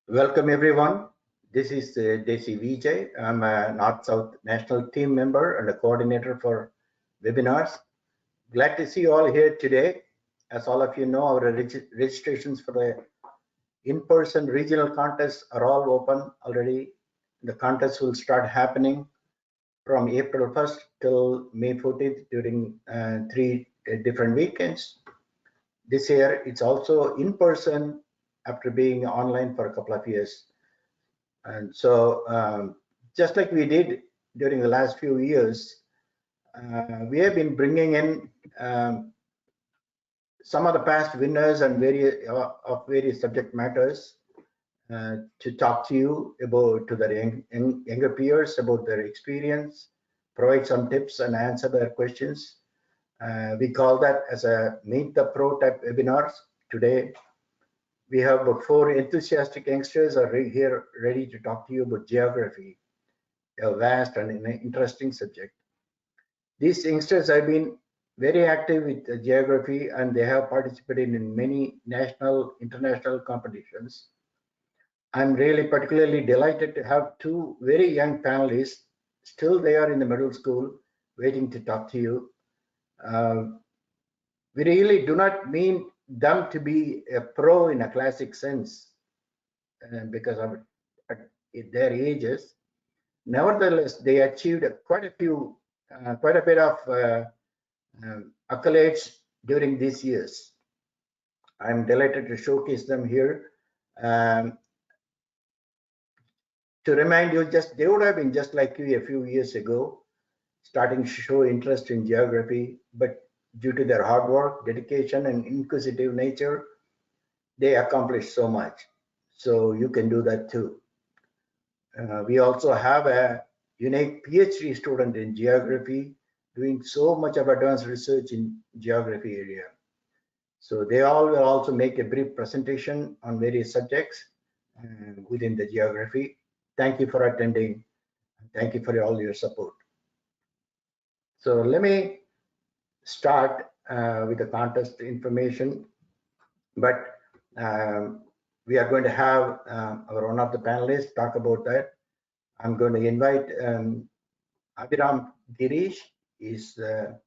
Welcome everyone. This is Desi Vijay. I'm a North-South National Team member and a coordinator for webinars. Glad to see you all here today. As all of you know, our registrations for the in-person regional contests are all open already. The contests will start happening from April 1st till May 14th during 3 different weekends. This year, it's also in person after being online for a couple of years. And so, just like we did during the last few years, we have been bringing in some of the past winners and various subject matters to talk to you about to their younger peers about their experience, provide some tips and answer their questions. We call that as a Meet the Pro type webinars. Today, we have about 4 enthusiastic youngsters are here ready to talk to you about geography, a vast and interesting subject. These youngsters have been very active with geography and they have participated in many national, international competitions. I'm really particularly delighted to have 2 very young panelists. Still, they are in the middle school waiting to talk to you. We really do not mean them to be a pro in a classic sense because of their ages. Nevertheless, they achieved quite a bit of accolades during these years. I'm delighted to showcase them here. To remind you, they would have been just like you a few years ago, starting to show interest in geography, but due to their hard work, dedication, and inquisitive nature, they accomplished so much. So you can do that too. We also have a unique PhD student in geography doing so much of advanced research in geography area. So they all will also make a brief presentation on various subjects within the geography. Thank you for attending. Thank you for all your support. So let me start with the contest information, but we are going to have one of the panelists talk about that. I'm going to invite Abhiraam Girish. He's a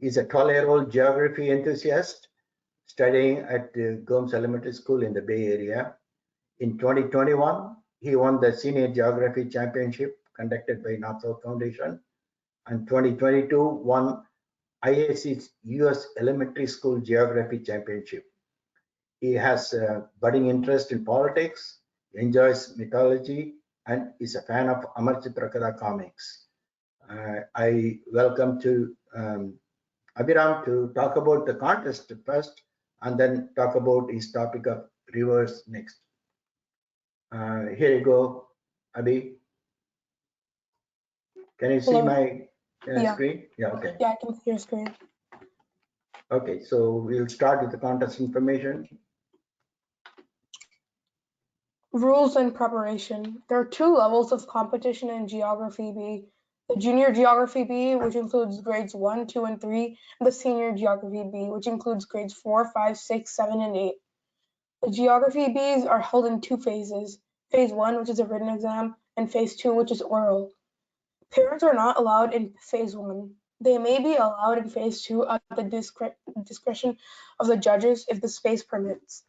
12-year-old geography enthusiast studying at Gomes Elementary School in the Bay Area. In 2021, he won the Senior Geography Championship conducted by North-South Foundation, and 2022 won IAC's US Elementary School Geography Championship. He has a budding interest in politics, enjoys mythology, and is a fan of Amar Chitrakatha comics. I welcome to Abhiraam to talk about the contest first, and then talk about his topic of rivers next. Here you go, Abhi. Can you see my screen? Yeah, okay. Yeah, I can see your screen. Okay, so we'll start with the contest information. Rules and preparation. There are 2 levels of competition in Geography B. The Junior Geography B, which includes grades 1, 2, and 3, and the Senior Geography B, which includes grades 4, 5, 6, 7, and 8. The Geography Bs are held in 2 phases. Phase 1, which is a written exam, and Phase 2, which is oral. Parents are not allowed in Phase 1. They may be allowed in Phase 2 at the discretion of the judges if the space permits.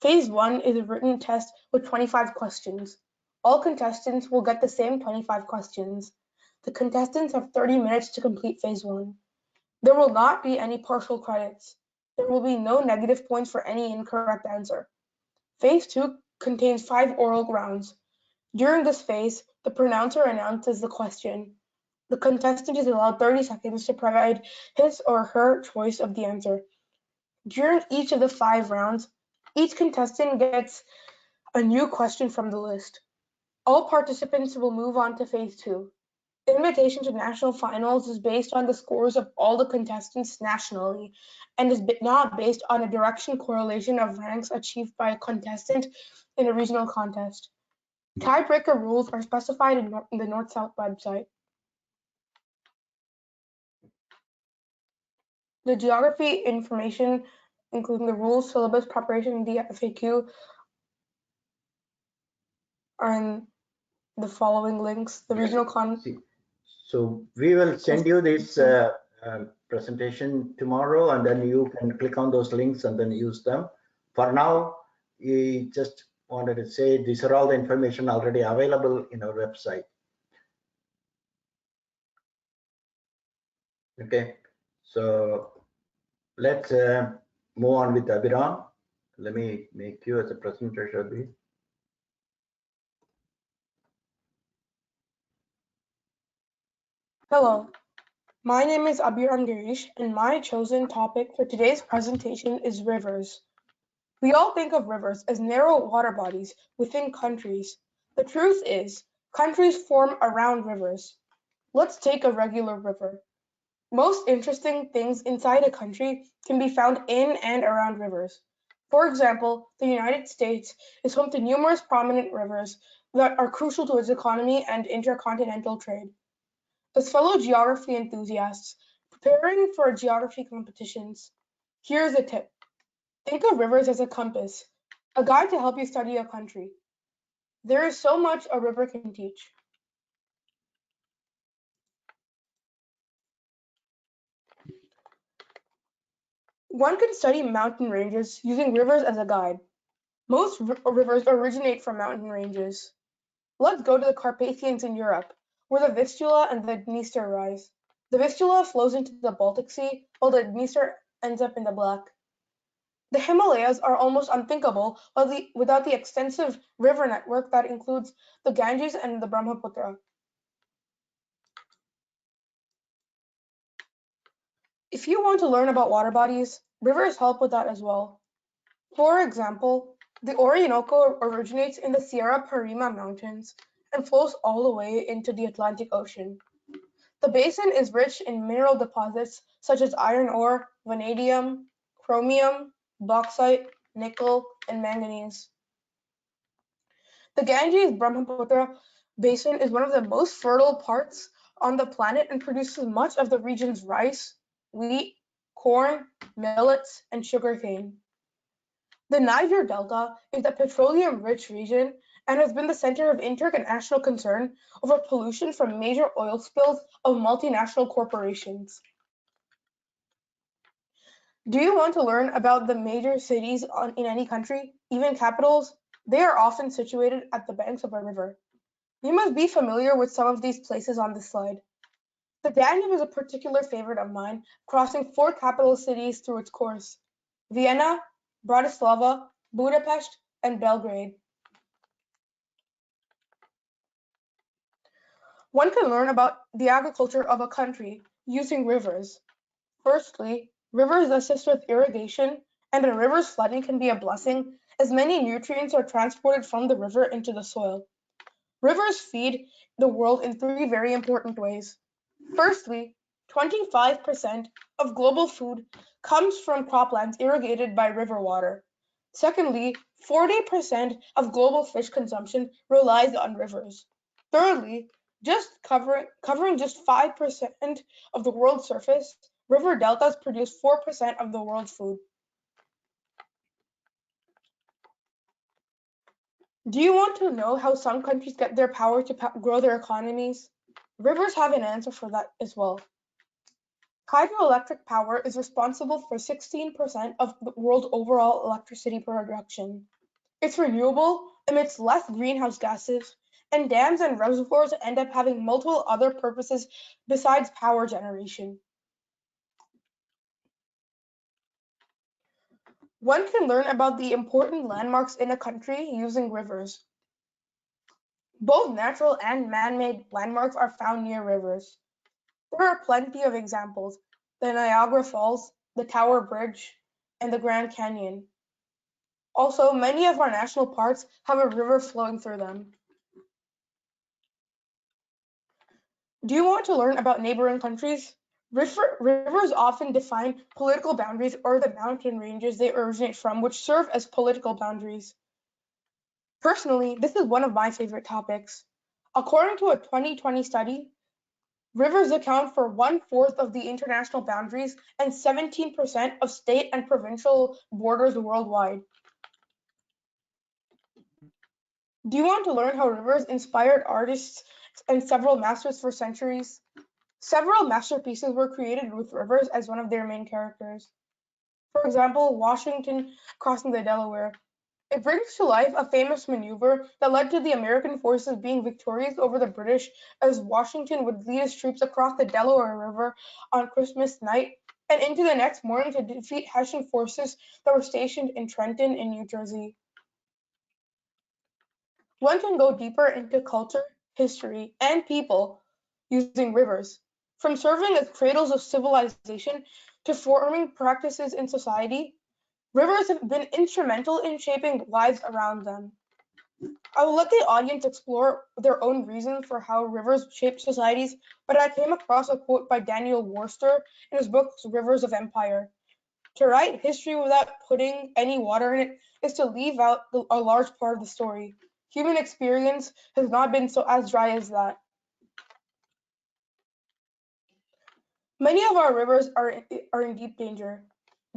Phase 1 is a written test with 25 questions. All contestants will get the same 25 questions. The contestants have 30 minutes to complete Phase 1. There will not be any partial credits. There will be no negative points for any incorrect answer. Phase 2 contains 5 oral rounds. During this phase, the pronouncer announces the question. The contestant is allowed 30 seconds to provide his or her choice of the answer. During each of the 5 rounds, each contestant gets a new question from the list. All participants will move on to Phase 2. The invitation to national finals is based on the scores of all the contestants nationally and is not based on a direct correlation of ranks achieved by a contestant in a regional contest. Tiebreaker rules are specified in the North-South website. The geography information, including the rules, syllabus, preparation, and the FAQ, are in the following links. The regional So we will send you this presentation tomorrow, and then you can click on those links and then use them. For now, we just wanted to say these are all the information already available in our website. Okay, so let's move on with Abhiraam. Let me make you as a presenter, Shadhi. Hello, my name is Abhiraam Girish, and my chosen topic for today's presentation is rivers. We all think of rivers as narrow water bodies within countries. The truth is, countries form around rivers. Let's take a regular river. Most interesting things inside a country can be found in and around rivers. For example, the United States is home to numerous prominent rivers that are crucial to its economy and intercontinental trade. As fellow geography enthusiasts preparing for geography competitions, here's a tip. Think of rivers as a compass, a guide to help you study a country. There is so much a river can teach. One can study mountain ranges using rivers as a guide. Most rivers originate from mountain ranges. Let's go to the Carpathians in Europe, where the Vistula and the Dniester rise. The Vistula flows into the Baltic Sea, while the Dniester ends up in the Black. The Himalayas are almost unthinkable without the extensive river network that includes the Ganges and the Brahmaputra. If you want to learn about water bodies, rivers help with that as well. For example, the Orinoco originates in the Sierra Parima Mountains and flows all the way into the Atlantic Ocean. The basin is rich in mineral deposits such as iron ore, vanadium, chromium, bauxite, nickel, and manganese. The Ganges-Brahmaputra basin is one of the most fertile parts on the planet and produces much of the region's rice, wheat, corn, millets, and sugarcane. The Niger Delta is a petroleum-rich region and has been the center of international concern over pollution from major oil spills of multinational corporations. Do you want to learn about the major cities in any country, even capitals? They are often situated at the banks of a river. You must be familiar with some of these places on this slide. The Danube is a particular favorite of mine, crossing 4 capital cities through its course: Vienna, Bratislava, Budapest, and Belgrade. One can learn about the agriculture of a country using rivers. Firstly, rivers assist with irrigation, and a river's flooding can be a blessing, as many nutrients are transported from the river into the soil. Rivers feed the world in 3 very important ways. Firstly, 25% of global food comes from croplands irrigated by river water. Secondly, 40% of global fish consumption relies on rivers. Thirdly, covering just 5% of the world's surface, river deltas produce 4% of the world's food. Do you want to know how some countries get their power to grow their economies? Rivers have an answer for that as well. Hydroelectric power is responsible for 16% of the world's overall electricity production. It's renewable, emits less greenhouse gases, and dams and reservoirs end up having multiple other purposes besides power generation. One can learn about the important landmarks in a country using rivers. Both natural and man-made landmarks are found near rivers. There are plenty of examples: the Niagara Falls, the Tower Bridge, and the Grand Canyon. Also, many of our national parks have a river flowing through them. Do you want to learn about neighboring countries? Rivers often define political boundaries or the mountain ranges they originate from, which serve as political boundaries. Personally, this is one of my favorite topics. According to a 2020 study, rivers account for 1/4 of the international boundaries and 17% of state and provincial borders worldwide. Do you want to learn how rivers inspired artists and several masters for centuries? Several masterpieces were created with rivers as one of their main characters. For example, Washington crossing the Delaware. It brings to life a famous maneuver that led to the American forces being victorious over the British, as Washington would lead his troops across the Delaware River on Christmas night and into the next morning to defeat Hessian forces that were stationed in Trenton in New Jersey. One can go deeper into culture, history, and people using rivers, from serving as cradles of civilization to forming practices in society. Rivers have been instrumental in shaping lives around them. I will let the audience explore their own reasons for how rivers shape societies, but I came across a quote by Daniel Worcester in his book Rivers of Empire. To write history without putting any water in it is to leave out a large part of the story. Human experience has not been so as dry as that. Many of our rivers are in deep danger.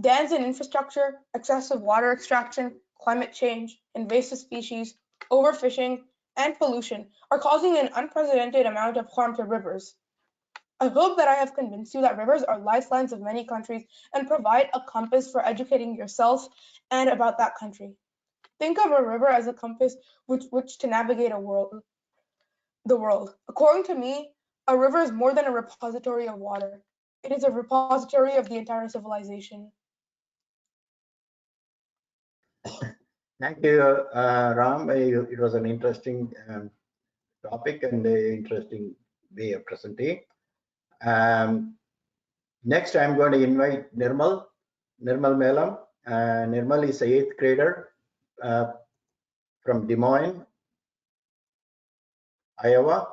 Dams and infrastructure, excessive water extraction, climate change, invasive species, overfishing, and pollution are causing an unprecedented amount of harm to rivers. I hope that I have convinced you that rivers are lifelines of many countries and provide a compass for educating yourself and about that country. Think of a river as a compass with which to navigate the world. According to me, a river is more than a repository of water. It is a repository of the entire civilization. Thank you, Ram. It was an interesting topic and an interesting way of presenting. Next, I'm going to invite Nirmal Melam. Nirmal is an eighth grader uh, from Des Moines, Iowa.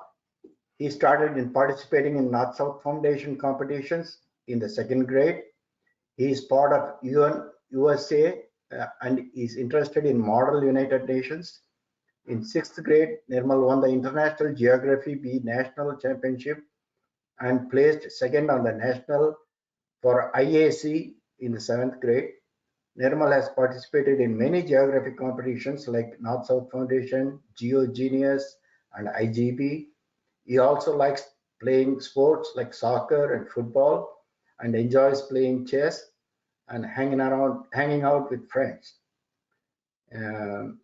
He started in participating in North-South Foundation competitions in the second grade. He is part of USA and is interested in Model United Nations. In sixth grade, Nirmal won the International Geography B National Championship and placed second on the national for IAC in the seventh grade. Nirmal has participated in many geographic competitions like North-South Foundation, GeoGenius, and IGB. He also likes playing sports like soccer and football and enjoys playing chess and hanging out with friends. Um,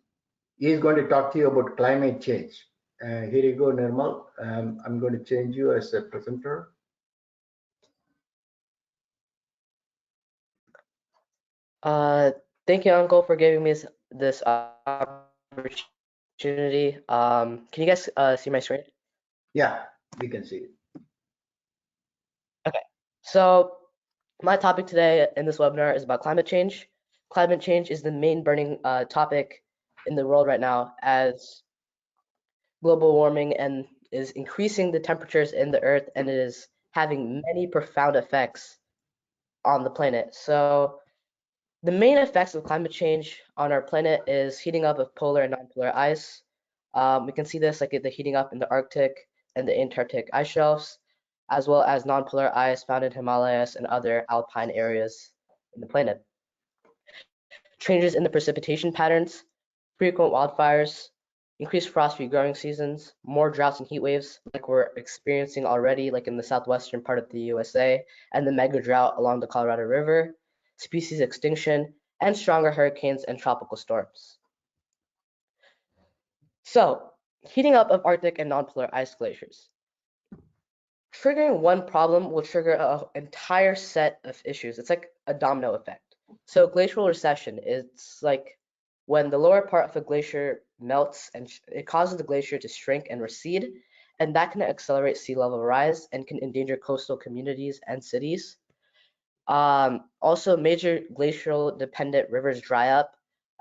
he is going to talk to you about climate change. Here you go, Nirmal. I'm going to change you as a presenter. Thank you, Uncle, for giving me this opportunity. Can you guys see my screen? Yeah, we can see it. Okay. So my topic today in this webinar is about climate change. Climate change is the main burning topic in the world right now, as global warming and is increasing the temperatures in the earth, and it is having many profound effects on the planet. So the main effects of climate change on our planet is heating up of polar and non-polar ice. We can see this like the heating up in the Arctic and the Antarctic ice shelves, as well as non-polar ice found in Himalayas and other alpine areas in the planet. Changes in the precipitation patterns, frequent wildfires, increased frost-free growing seasons, more droughts and heat waves like we're experiencing already, like in the southwestern part of the USA, and the mega drought along the Colorado River, species extinction, and stronger hurricanes and tropical storms. So, heating up of Arctic and non-polar ice glaciers. Triggering one problem will trigger an entire set of issues. It's like a domino effect. So glacial recession, it's like when the lower part of a glacier melts and it causes the glacier to shrink and recede, and that can accelerate sea level rise and can endanger coastal communities and cities. Also, major glacial dependent rivers dry up.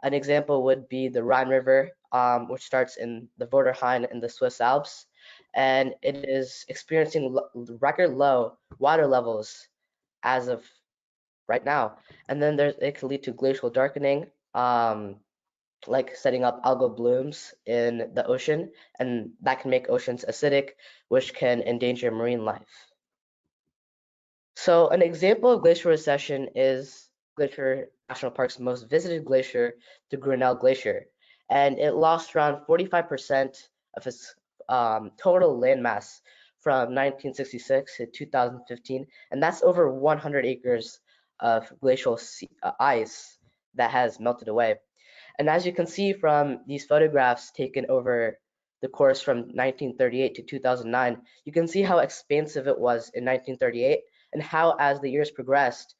An example would be the Rhine River, which starts in the Vorderrhein in the Swiss Alps, and it is experiencing record low water levels as of right now. And then it could lead to glacial darkening, like setting up algal blooms in the ocean, and that can make oceans acidic, which can endanger marine life. So an example of glacial recession is Glacier National Park's most visited glacier, the Grinnell Glacier. and it lost around 45% of its total landmass from 1966 to 2015, and that's over 100 acres of glacial ice that has melted away. And as you can see from these photographs taken over the course from 1938 to 2009, you can see how expansive it was in 1938 and how, as the years progressed,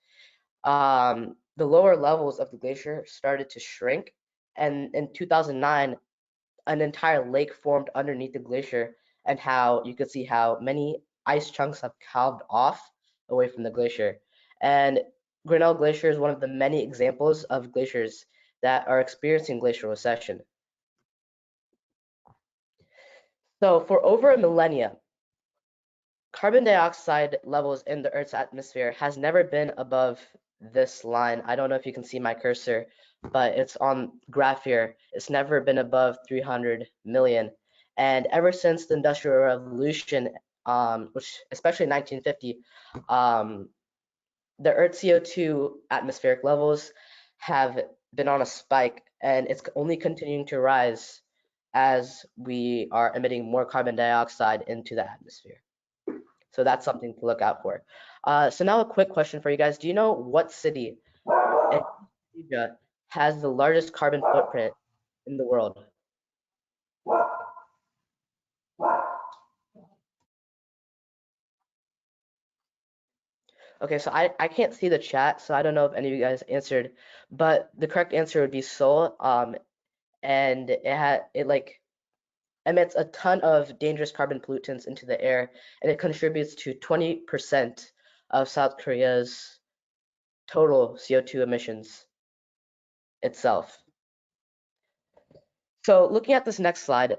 the lower levels of the glacier started to shrink. And in 2009, an entire lake formed underneath the glacier, and how you could see how many ice chunks have calved off away from the glacier. And Grinnell Glacier is one of the many examples of glaciers that are experiencing glacial recession. So for over a millennia, carbon dioxide levels in the Earth's atmosphere has never been above this line. I don't know if you can see my cursor, but it's on graph here. It's never been above 300 million. And ever since the Industrial Revolution, which especially 1950, the Earth's CO2 atmospheric levels have been on a spike, and it's only continuing to rise as we are emitting more carbon dioxide into the atmosphere. So that's something to look out for. So now a quick question for you guys. Do you know what city in Asia has the largest carbon footprint in the world? Okay, so I can't see the chat, so I don't know if any of you guys answered, but the correct answer would be Seoul. And it like emits a ton of dangerous carbon pollutants into the air, and it contributes to 20% of South Korea's total CO2 emissions itself. So looking at this next slide,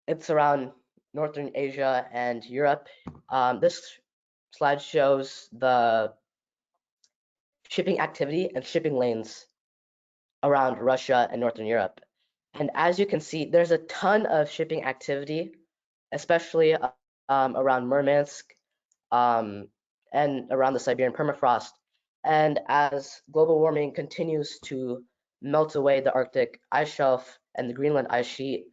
it's around Northern Asia and Europe. This slide shows the shipping activity and shipping lanes around Russia and Northern Europe. And as you can see, there's a ton of shipping activity, especially around Murmansk and around the Siberian permafrost. And as global warming continues to melt away the Arctic ice shelf and the Greenland ice sheet,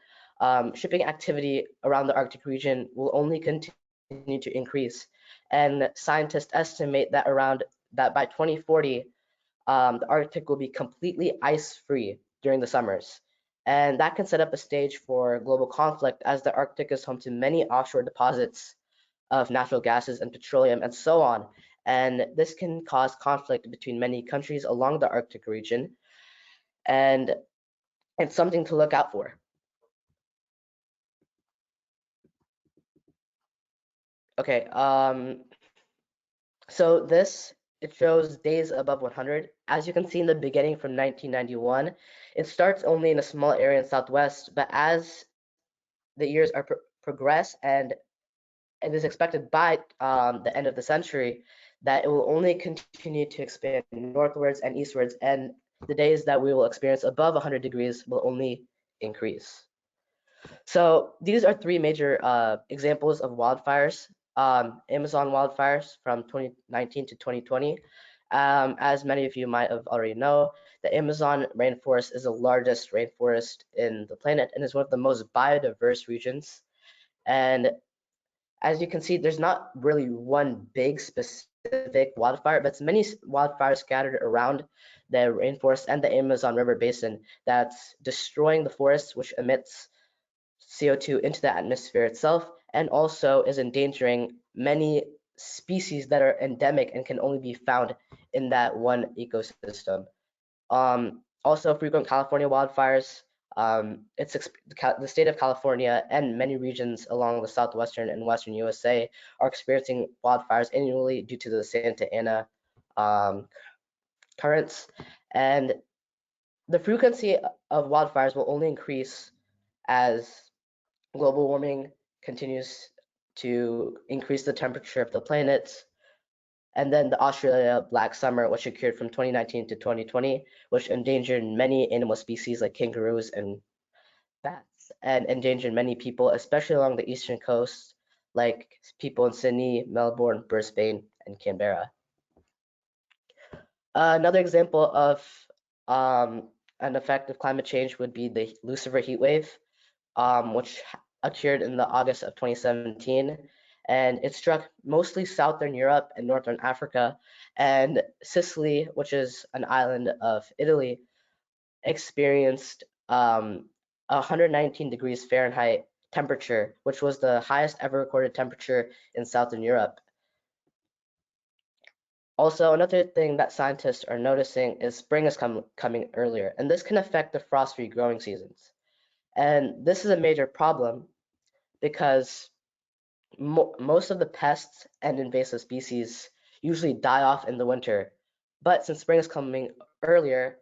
shipping activity around the Arctic region will only continue to increase. And scientists estimate that by 2040, the Arctic will be completely ice-free during the summers. And that can set up a stage for global conflict, as the Arctic is home to many offshore deposits of natural gases and petroleum and so on. And this can cause conflict between many countries along the Arctic region. And it's something to look out for. Okay, so it shows days above 100. As you can see in the beginning from 1991, it starts only in a small area in Southwest, but as the years are progress, and it is expected by the end of the century that it will only continue to expand northwards and eastwards, and the days that we will experience above 100 degrees will only increase. So these are three major examples of wildfires. Amazon wildfires from 2019 to 2020. As many of you might have already know, the Amazon rainforest is the largest rainforest in the planet and is one of the most biodiverse regions. And as you can see, there's not really one big specific wildfire, but it's many wildfires scattered around the rainforest and the Amazon River basin that's destroying the forest, which emits CO2 into the atmosphere itself, and also is endangering many species that are endemic and can only be found in that one ecosystem. Also, frequent California wildfires. The state of California and many regions along the southwestern and western USA are experiencing wildfires annually due to the Santa Ana currents. And the frequency of wildfires will only increase as global warming continues to increase the temperature of the planet. And then the Australia Black Summer, which occurred from 2019 to 2020, which endangered many animal species like kangaroos and bats, and endangered many people, especially along the eastern coast, like people in Sydney, Melbourne, Brisbane, and Canberra. Another example of an effect of climate change would be the Lucifer heat wave, which occurred in the August of 2017, and it struck mostly southern Europe and northern Africa, and Sicily, which is an island of Italy, experienced 119 degrees Fahrenheit temperature, which was the highest ever recorded temperature in southern Europe. Also, another thing that scientists are noticing is spring is coming earlier, and this can affect the frost-free growing seasons. And this is a major problem because most of the pests and invasive species usually die off in the winter. But since spring is coming earlier,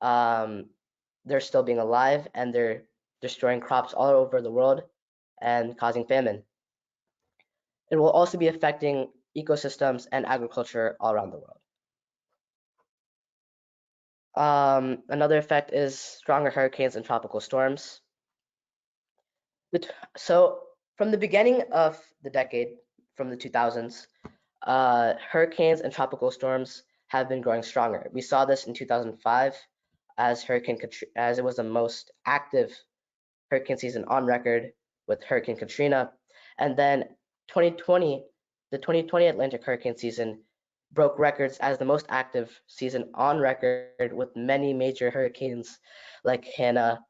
they're still being alive and they're destroying crops all over the world and causing famine. It will also be affecting ecosystems and agriculture all around the world. Another effect is stronger hurricanes and tropical storms. So from the beginning of the decade, from the 2000s, hurricanes and tropical storms have been growing stronger. We saw this in 2005 as as it was the most active hurricane season on record with Hurricane Katrina, and then 2020, the 2020 Atlantic hurricane season broke records as the most active season on record with many major hurricanes like Hannah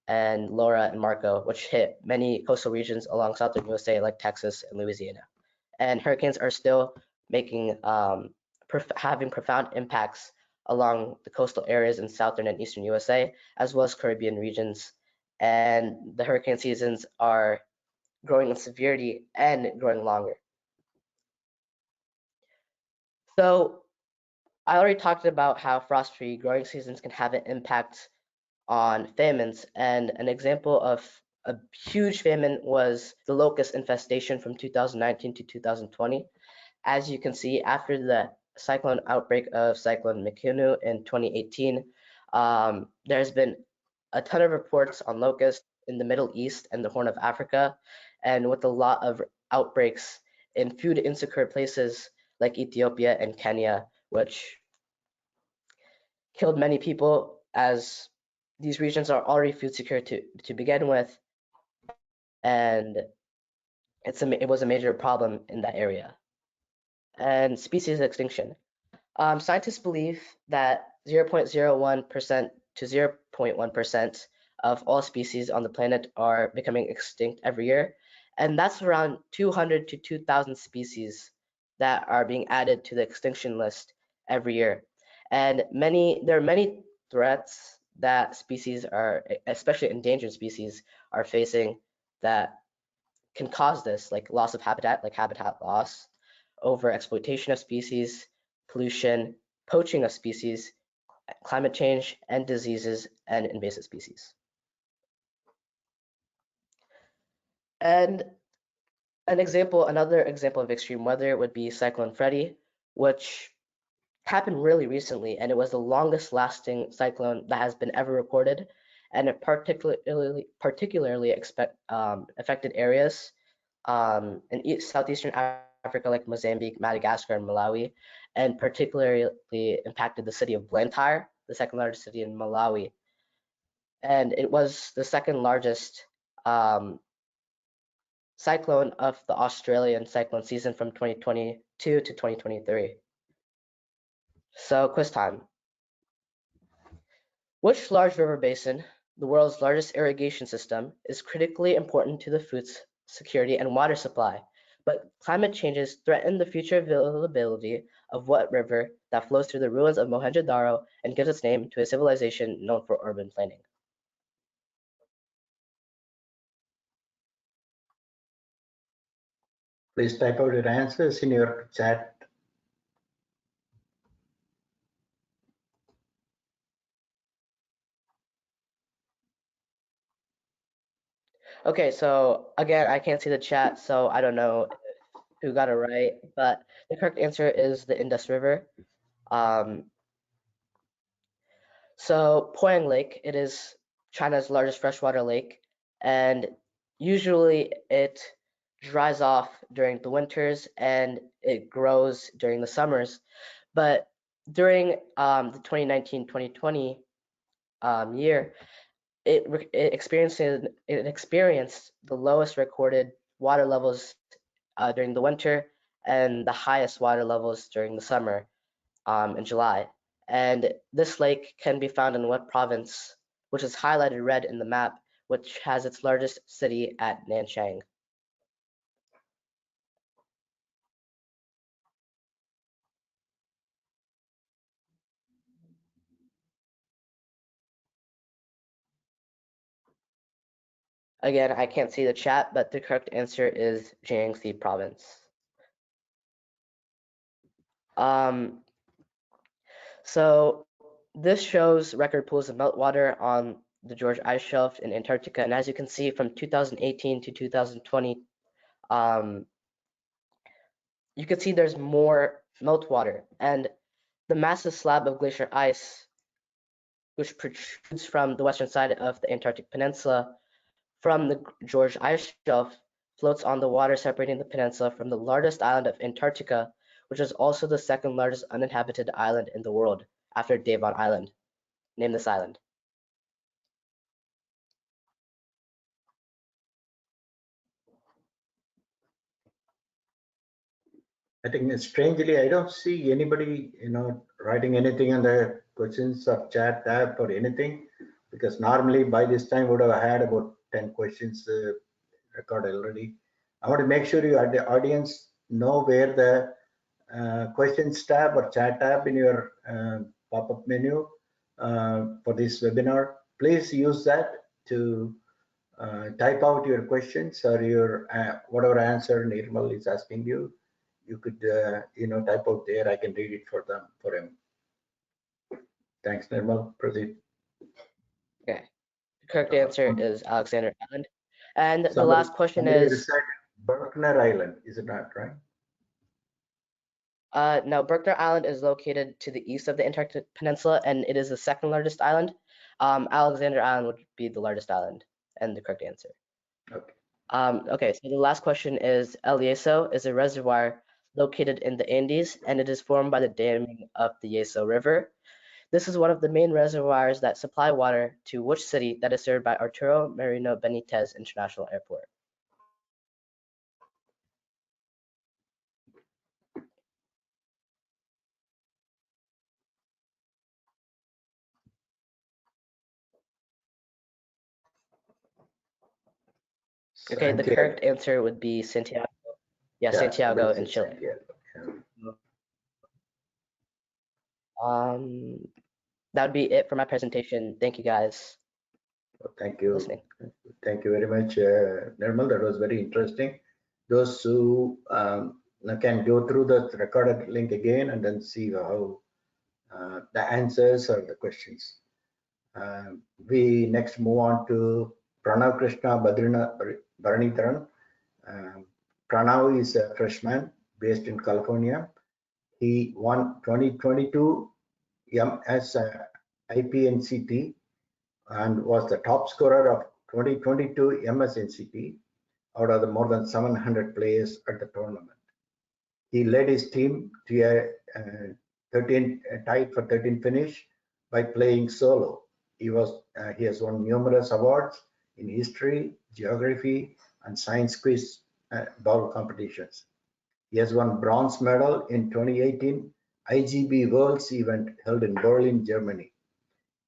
and Laura and Marco, which hit many coastal regions along southern USA like Texas and Louisiana. And hurricanes are still making having profound impacts along the coastal areas in southern and eastern USA, as well as Caribbean regions. And the hurricane seasons are growing in severity and growing longer. So I already talked about how frost-free growing seasons can have an impact on famines, and an example of a huge famine was the locust infestation from 2019 to 2020. As you can see, after the cyclone outbreak of Cyclone Mikunu in 2018, there's been a ton of reports on locusts in the Middle East and the Horn of Africa, and with a lot of outbreaks in food insecure places like Ethiopia and Kenya, which killed many people as these regions are already food secure to begin with, and it was a major problem in that area. And species extinction. Scientists believe that 0.01% to 0.1% of all species on the planet are becoming extinct every year, and that's around 200 to 2,000 species that are being added to the extinction list every year. And there are many threats that species are, especially endangered species, are facing that can cause this, like loss of habitat, like habitat loss, over exploitation of species, pollution, poaching of species, climate change, and diseases and invasive species. And another example of extreme weather would be Cyclone Freddy, which happened really recently, and it was the longest lasting cyclone that has been ever recorded, and it particularly affected areas in southeastern Africa like Mozambique, Madagascar, and Malawi, and particularly impacted the city of Blantyre, the second largest city in Malawi. And it was the second largest cyclone of the Australian cyclone season from 2022 to 2023. So quiz time. Which large river basin, the world's largest irrigation system, is critically important to the food security and water supply, but climate changes threaten the future availability of what river that flows through the ruins of Mohenjo-Daro and gives its name to a civilization known for urban planning? Please type out your answers in your chat. Okay, so again, I can't see the chat, so I don't know who got it right, but the correct answer is the Indus River. So Poyang Lake, it is China's largest freshwater lake, and usually it dries off during the winters and it grows during the summers. But during the 2019-2020 year, it experienced the lowest recorded water levels during the winter and the highest water levels during the summer in July. And this lake can be found in what province, which is highlighted red in the map, which has its largest city at Nanchang. Again, I can't see the chat, but the correct answer is Jiangxi province. So this shows record pools of meltwater on the George Ice Shelf in Antarctica, and as you can see, from 2018 to 2020, you can see there's more meltwater, and the massive slab of glacier ice, which protrudes from the western side of the Antarctic Peninsula from the George Ice Shelf, floats on the water separating the peninsula from the largest island of Antarctica, which is also the second largest uninhabited island in the world after Devon Island. Name this island. I think strangely, I don't see anybody, writing anything on the questions or chat tab or anything, because normally by this time would have had about 10 questions recorded already. I want to make sure the audience know where the questions tab or chat tab in your pop-up menu for this webinar. Please use that to type out your questions or your whatever answer Nirmal is asking you. You could type out there. I can read it for him. Thanks, Nirmal. Proceed. Okay. The correct answer is Alexander Island. And the Somebody, last question somebody is said Berkner Island, is it not, right? no, Berkner Island is located to the east of the Antarctic Peninsula, and it is the second largest island. Alexander Island would be the largest island, and the correct answer. Okay. Okay, so the last question is El Yeso is a reservoir located in the Andes, and it is formed by the damming of the Yeso River. This is one of the main reservoirs that supply water to which city that is served by Arturo Merino Benitez International Airport? Okay, the correct answer would be Santiago. Yeah, Santiago in Chile. That would be it for my presentation. Thank you guys. Thank you. For listening. Thank you very much, Nirmal. That was very interesting. Those who can go through the recorded link again and then see how the answers or the questions. We next move on to Pranavkrishna Bharanidharan. Pranav is a freshman based in California. He won 2022 MS IPNCT and was the top scorer of 2022 MSNCT out of the more than 700 players at the tournament. He led his team to a tied for 13th finish by playing solo. He has won numerous awards in history, geography, and science quiz bowl competitions. He has won bronze medal in 2018 IGB World Event held in Berlin, Germany.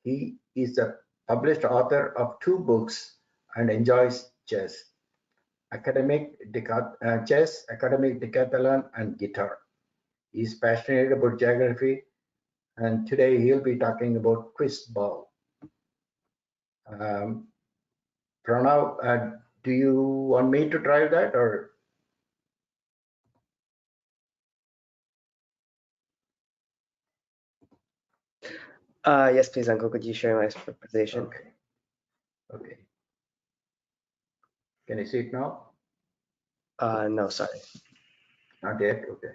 He is a published author of 2 books and enjoys chess, academic decathlon, and guitar. He is passionate about geography, and today he'll be talking about quiz ball. Pranav, do you want me to try that or? Yes, please, Uncle. Could you share my presentation? Okay. Okay. Can you see it now? No, sorry. Not yet. Okay.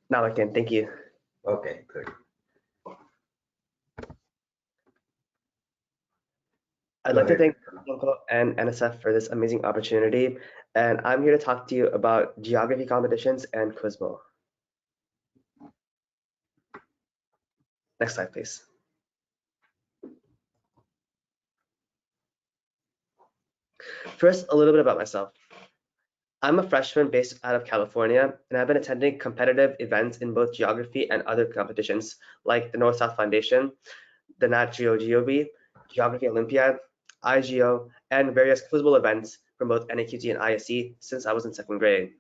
Now I can. Thank you. Okay, good. I'd like to thank Uncle and NSF for this amazing opportunity, and I'm here to talk to you about geography competitions and quiz bowl. Next slide, please. First, a little bit about myself. I'm a freshman based out of California, and I've been attending competitive events in both geography and other competitions like the North-South Foundation, the Nat Geo GeoB, Geography Olympiad, IGO, and various quizzable events from both NAQT and ISE since I was in 2nd grade.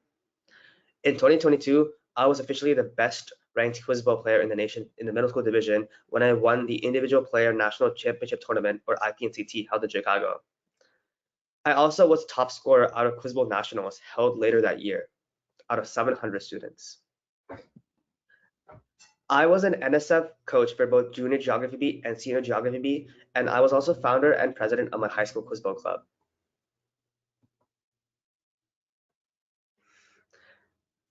In 2022, I was officially the best ranked quizzball player in the nation in the middle school division when I won the Individual Player National Championship Tournament, or IPNCT, held in Chicago. I also was top scorer out of Quizzball Nationals held later that year, out of 700 students. I was an NSF coach for both Junior Geography B and Senior Geography B, and I was also founder and president of my high school Quizzball club.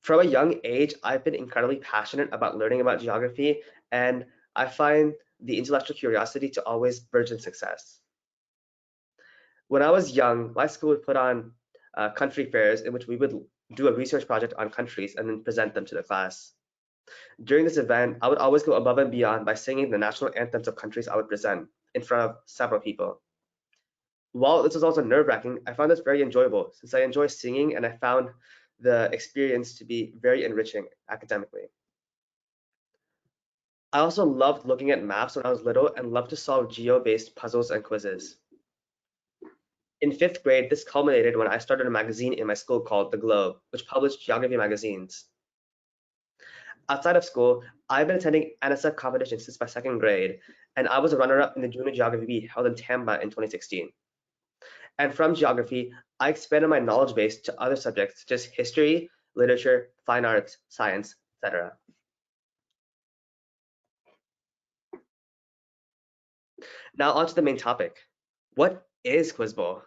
From a young age, I've been incredibly passionate about learning about geography, and I find the intellectual curiosity to always bridge in success. When I was young, my school would put on country fairs in which we would do a research project on countries and then present them to the class. During this event, I would always go above and beyond by singing the national anthems of countries I would present in front of several people. While this was also nerve-wracking, I found this very enjoyable since I enjoy singing and I found the experience to be very enriching academically. I also loved looking at maps when I was little and loved to solve geo-based puzzles and quizzes. In 5th grade, this culminated when I started a magazine in my school called The Globe, which published geography magazines. Outside of school, I've been attending NSF competitions since my 2nd grade, and I was a runner-up in the Junior Geography B held in Tampa in 2016. And from geography, I expanded my knowledge base to other subjects such as history, literature, fine arts, science, etc. Now on to the main topic. What is Quizzball?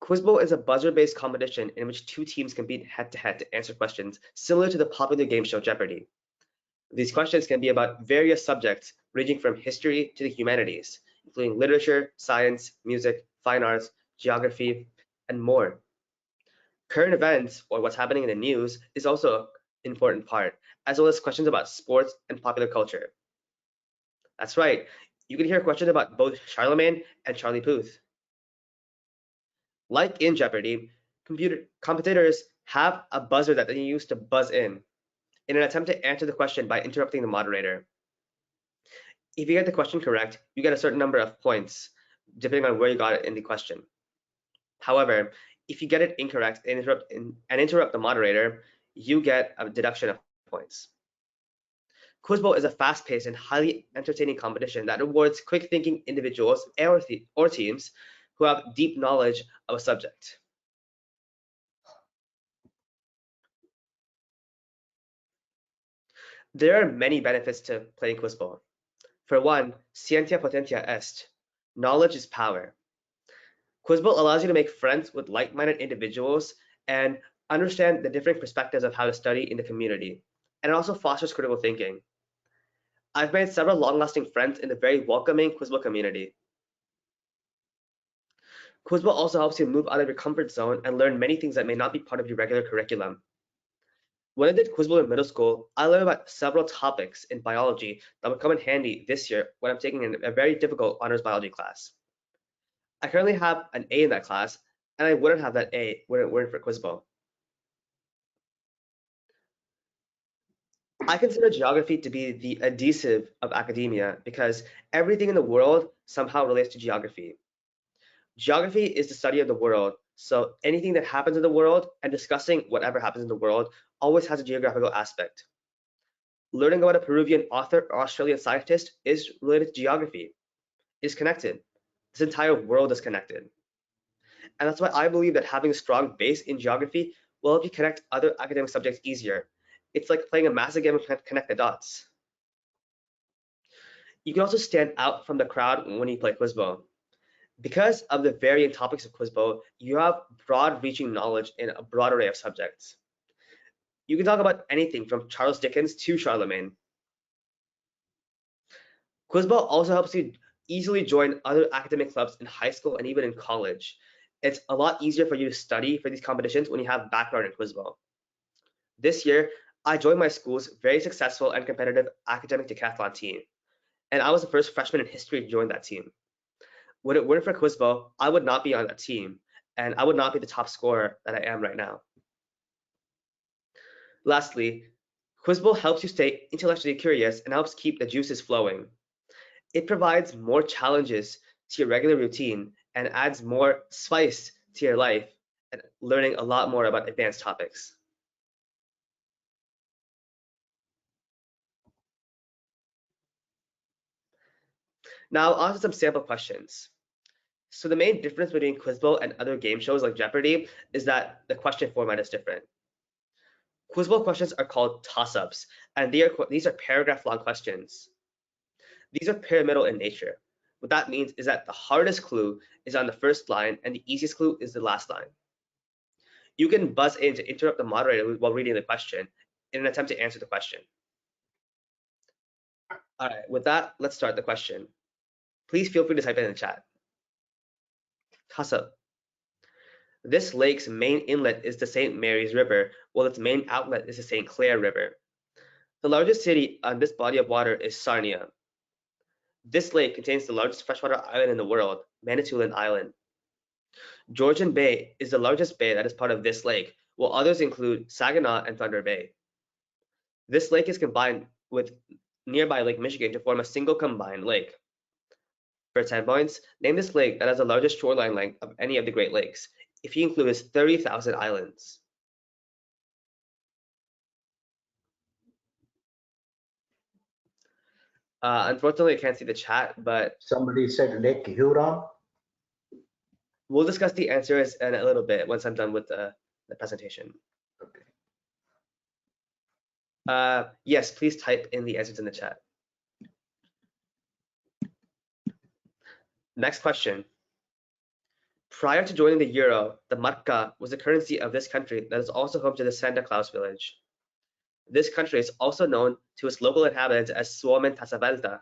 Quizzball is a buzzer-based competition in which 2 teams compete head-to-head to answer questions similar to the popular game show Jeopardy! These questions can be about various subjects ranging from history to the humanities, including literature, science, music, fine arts, geography, and more. Current events, or what's happening in the news, is also an important part, as well as questions about sports and popular culture. That's right, you can hear questions about both Charlemagne and Charlie Puth. Like in Jeopardy! Competitors have a buzzer that they use to buzz in an attempt to answer the question by interrupting the moderator. If you get the question correct, you get a certain number of points, depending on where you got it in the question. However, if you get it incorrect and interrupt the moderator, you get a deduction of points. Quizzball is a fast-paced and highly entertaining competition that rewards quick-thinking individuals or teams who have deep knowledge of a subject. There are many benefits to playing Quizzball. For one, scientia potentia est. Knowledge is power. Quizzball allows you to make friends with like-minded individuals and understand the different perspectives of how to study in the community. And it also fosters critical thinking. I've made several long-lasting friends in the very welcoming Quizzball community. Quizzball also helps you move out of your comfort zone and learn many things that may not be part of your regular curriculum. When I did Quizzball in middle school, I learned about several topics in biology that would come in handy this year when I'm taking a very difficult honors biology class. I currently have an A in that class, and I wouldn't have that A were it weren't for Quizzball. I consider geography to be the adhesive of academia because everything in the world somehow relates to geography. Geography is the study of the world, so anything that happens in the world and discussing whatever happens in the world always has a geographical aspect. Learning about a Peruvian author or Australian scientist is related to geography. It is connected. This entire world is connected. And that's why I believe that having a strong base in geography will help you connect other academic subjects easier. It's like playing a massive game of connect the dots. You can also stand out from the crowd when you play Quizzball. Because of the varying topics of Quizzball, you have broad-reaching knowledge in a broad array of subjects. You can talk about anything from Charles Dickens to Charlemagne. Quizzball also helps you easily join other academic clubs in high school and even in college. It's a lot easier for you to study for these competitions when you have background in Quizzball. This year, I joined my school's very successful and competitive academic decathlon team, and I was the first freshman in history to join that team. When it weren't for Quizbo, I would not be on that team, and I would not be the top scorer that I am right now. Lastly, Quizbo helps you stay intellectually curious and helps keep the juices flowing. It provides more challenges to your regular routine and adds more spice to your life and learning a lot more about advanced topics. Now on to some sample questions. So the main difference between Quizbo and other game shows like Jeopardy is that the question format is different. Quizbo questions are called toss-ups, and these are paragraph-long questions. These are pyramidal in nature. What that means is that the hardest clue is on the first line and the easiest clue is the last line. You can buzz in to interrupt the moderator while reading the question in an attempt to answer the question. All right, with that, let's start the question. Please feel free to type it in the chat. Toss-up. This lake's main inlet is the St. Mary's River, while its main outlet is the St. Clair River. The largest city on this body of water is Sarnia. This lake contains the largest freshwater island in the world, Manitoulin Island. Georgian Bay is the largest bay that is part of this lake, while others include Saginaw and Thunder Bay. This lake is combined with nearby Lake Michigan to form a single combined lake. For 10 points, name this lake that has the largest shoreline length of any of the Great Lakes. If you include its 30,000 islands. Unfortunately, I can't see the chat, but Somebody said Lake Huron. we'll discuss the answers in a little bit once I'm done with the presentation. Okay. Yes, please type in the answers in the chat. Next question. Prior to joining the euro, the marca was the currency of this country that is also home to the Santa Claus village. This country is also known to its local inhabitants as Suomen Tasavalta.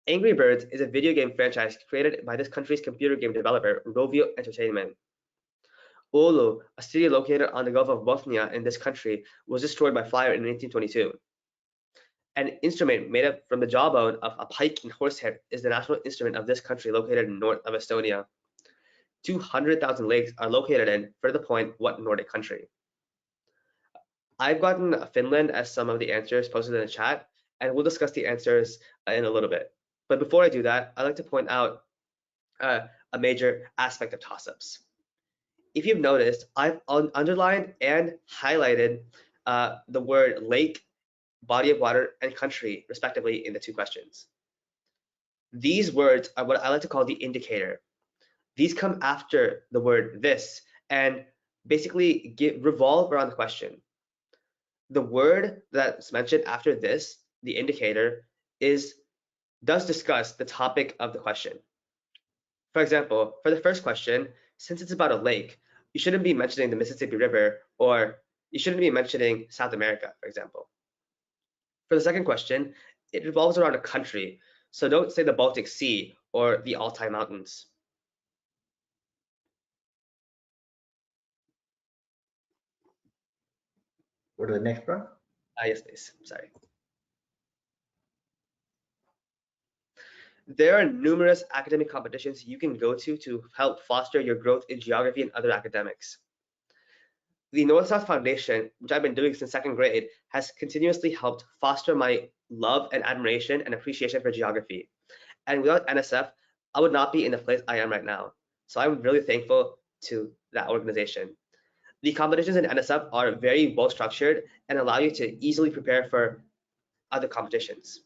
Angry Birds is a video game franchise created by this country's computer game developer, Rovio Entertainment. Oulu, a city located on the Gulf of Bothnia in this country, was destroyed by fire in 1922. An instrument made up from the jawbone of a pike and horsehair is the national instrument of this country located north of Estonia. 200,000 lakes are located in, for the point, what Nordic country? I've gotten Finland as some of the answers posted in the chat, and we'll discuss the answers in a little bit. But before I do that, I'd like to point out a major aspect of toss-ups. If you've noticed, I've underlined and highlighted the word lake, body of water, and country, respectively, in the two questions. These words are what I like to call the indicator. These come after the word this and basically revolve around the question. The word that's mentioned after this, the indicator, does discuss the topic of the question. For example, for the first question, since it's about a lake, you shouldn't be mentioning the Mississippi River, or you shouldn't be mentioning South America, for example. For the second question, it revolves around a country, so don't say the Baltic Sea or the Altai Mountains. Go to the next one. Yes, please. Sorry. There are numerous academic competitions you can go to help foster your growth in geography and other academics. The North-South Foundation, which I've been doing since second grade, has continuously helped foster my love and admiration and appreciation for geography. And without NSF, I would not be in the place I am right now. So I'm really thankful to that organization. The competitions in NSF are very well structured and allow you to easily prepare for other competitions.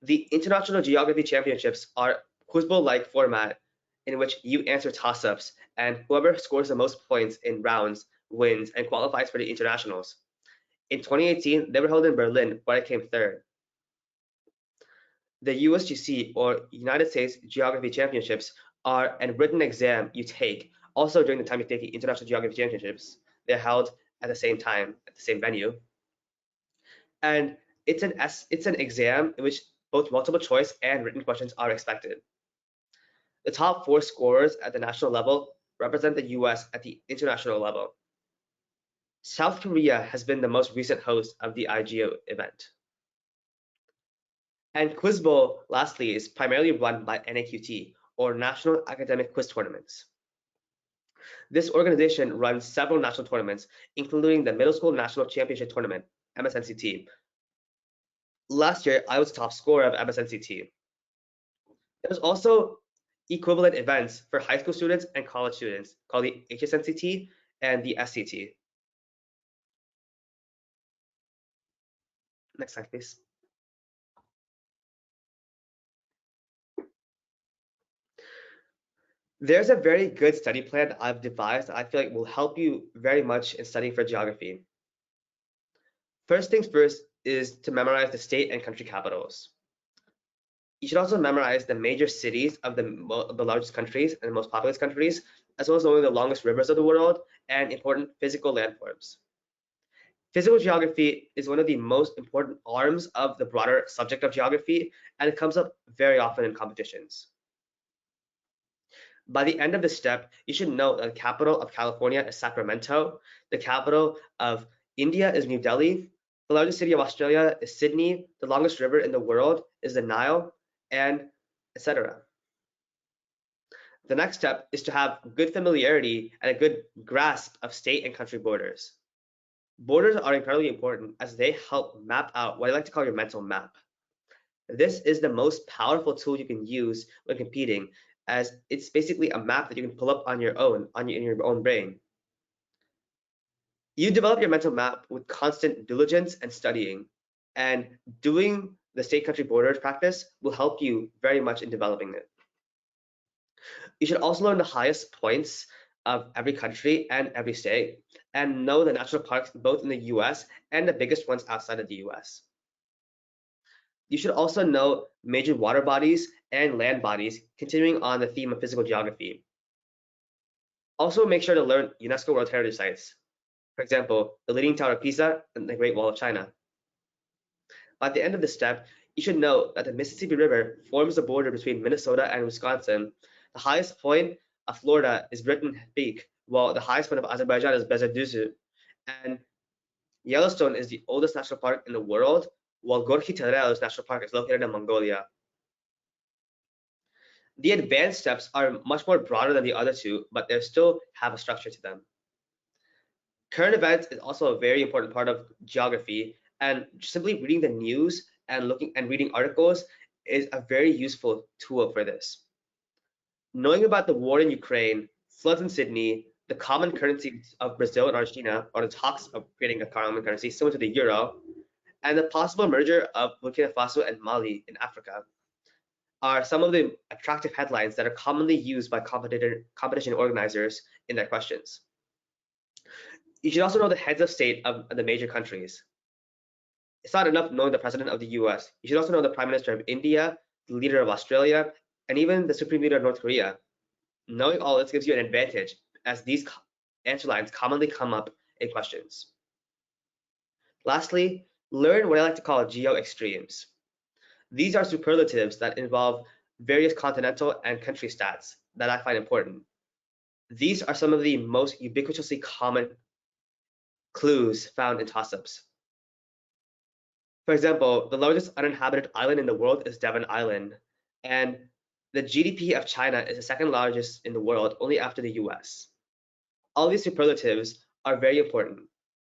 The International Geography Championships are Quizbo-like format in which you answer toss-ups, and whoever scores the most points in rounds wins and qualifies for the internationals. In 2018, they were held in Berlin, where I came third. The USGC, or United States Geography Championships, are a written exam you take also during the time you take the International Geography Championships. They're held at the same time, at the same venue. And it's an exam in which both multiple choice and written questions are expected. The top 4 scorers at the national level represent the US at the international level. South Korea has been the most recent host of the IGO event. And Quiz Bowl, lastly, is primarily run by NAQT, or National Academic Quiz Tournaments. This organization runs several national tournaments, including the Middle School National Championship Tournament, MSNCT. Last year, I was top scorer of MSNCT. There's also equivalent events for high school students and college students called the HSNCT and the SCT. Next slide, please. There's a very good study plan that I've devised that I feel like will help you very much in studying for geography. First things first is to memorize the state and country capitals. You should also memorize the major cities of the largest countries and the most populous countries, as well as knowing the longest rivers of the world and important physical landforms. Physical geography is one of the most important arms of the broader subject of geography, and it comes up very often in competitions. By the end of this step, you should know that the capital of California is Sacramento, the capital of India is New Delhi, the largest city of Australia is Sydney, the longest river in the world is the Nile, and etc. The next step is to have good familiarity and a good grasp of state and country borders. Borders are incredibly important as they help map out what I like to call your mental map. This is the most powerful tool you can use when competing, as it's basically a map that you can pull up on your own, in your own brain. You develop your mental map with constant diligence and studying, and doing the state country borders practice will help you very much in developing it. You should also learn the highest points of every country and every state, and know the national parks both in the US and the biggest ones outside of the US. You should also know major water bodies and land bodies, continuing on the theme of physical geography. Also make sure to learn UNESCO World Heritage Sites. For example, the Leaning Tower of Pisa and the Great Wall of China. By the end of this step, you should know that the Mississippi River forms the border between Minnesota and Wisconsin. The highest point of Florida is Britain Peak, while the highest point of Azerbaijan is Bezerduzu. And Yellowstone is the oldest national park in the world, while Gorky Terrell's National Park is located in Mongolia. The advanced steps are much more broader than the other two, but they still have a structure to them. Current events is also a very important part of geography, and simply reading the news and reading articles is a very useful tool for this. Knowing about the war in Ukraine, floods in Sydney, the common currency of Brazil and Argentina, or the talks of creating a common currency similar to the euro, and the possible merger of Burkina Faso and Mali in Africa are some of the attractive headlines that are commonly used by competition organizers in their questions. You should also know the heads of state of the major countries. It's not enough knowing the president of the US. You should also know the prime minister of India, the leader of Australia, and even the supreme leader of North Korea. Knowing all this gives you an advantage, as these answer lines commonly come up in questions. Lastly, learn what I like to call geo-extremes. These are superlatives that involve various continental and country stats that I find important. These are some of the most ubiquitously common clues found in toss-ups. For example, the largest uninhabited island in the world is Devon Island, and the GDP of China is the second largest in the world, only after the US. All these superlatives are very important,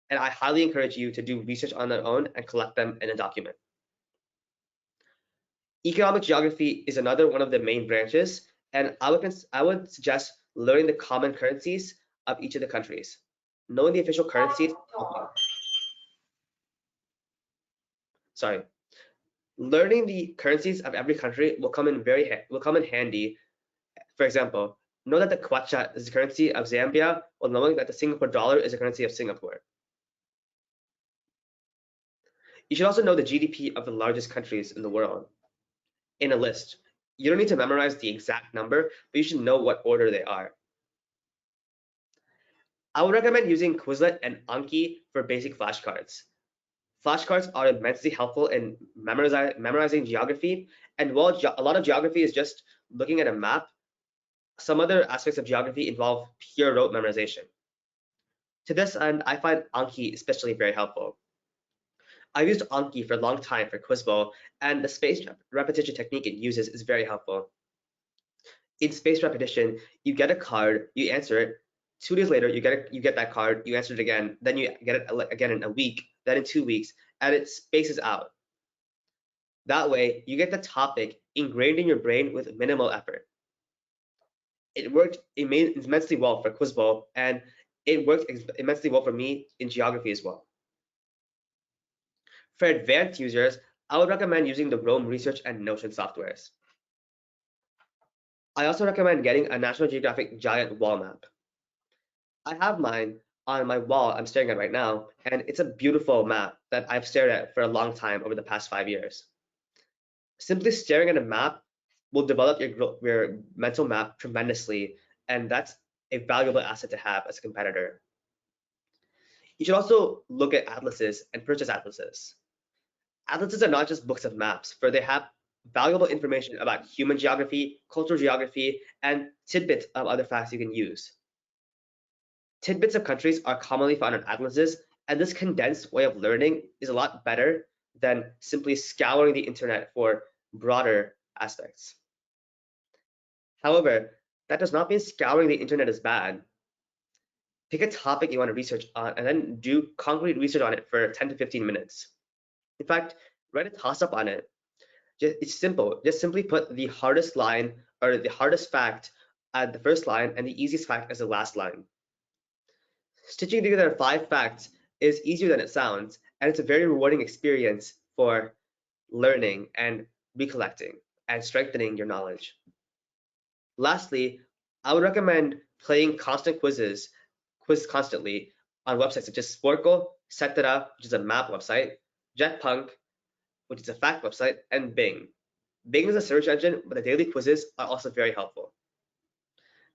and I highly encourage you to do research on their own and collect them in a document. Economic geography is another one of the main branches, and I would suggest learning the common currencies of each of the countries. Knowing the official currencies, learning the currencies of every country will come in handy. For example, know that the kwacha is the currency of Zambia, while knowing that the Singapore dollar is the currency of Singapore. You should also know the GDP of the largest countries in the world in a list. You don't need to memorize the exact number, but you should know what order they are. I would recommend using Quizlet and Anki for basic flashcards. Flashcards are immensely helpful in memorizing geography, and while a lot of geography is just looking at a map, some other aspects of geography involve pure rote memorization. To this end, I find Anki especially very helpful. I've used Anki for a long time for Quizbo, and the spaced repetition technique it uses is very helpful. In spaced repetition, you get a card, you answer it. 2 days later, you get that card, you answer it again, then you get it again in a week, then in 2 weeks, and it spaces out. That way, you get the topic ingrained in your brain with minimal effort. It worked immensely well for Quizbo, and it worked immensely well for me in geography as well. For advanced users, I would recommend using the Roam Research and Notion softwares. I also recommend getting a National Geographic giant wall map. I have mine on my wall I'm staring at right now, and it's a beautiful map that I've stared at for a long time over the past 5 years. Simply staring at a map will develop your mental map tremendously, and that's a valuable asset to have as a competitor. You should also look at atlases and purchase atlases. Atlases are not just books of maps, for they have valuable information about human geography, cultural geography, and tidbits of other facts you can use. Tidbits of countries are commonly found in atlases, and this condensed way of learning is a lot better than simply scouring the internet for broader aspects. However, that does not mean scouring the internet is bad. Pick a topic you want to research on and then do concrete research on it for 10 to 15 minutes. In fact, write a toss-up on it. It's simple. Just simply put the hardest line or the hardest fact at the first line and the easiest fact as the last line. Stitching together 5 facts is easier than it sounds, and it's a very rewarding experience for learning and recollecting and strengthening your knowledge. Lastly, I would recommend playing constant quiz constantly on websites such as Sporkle, Setera, which is a map website, Jetpunk, which is a fact website, and Bing. Bing is a search engine, but the daily quizzes are also very helpful.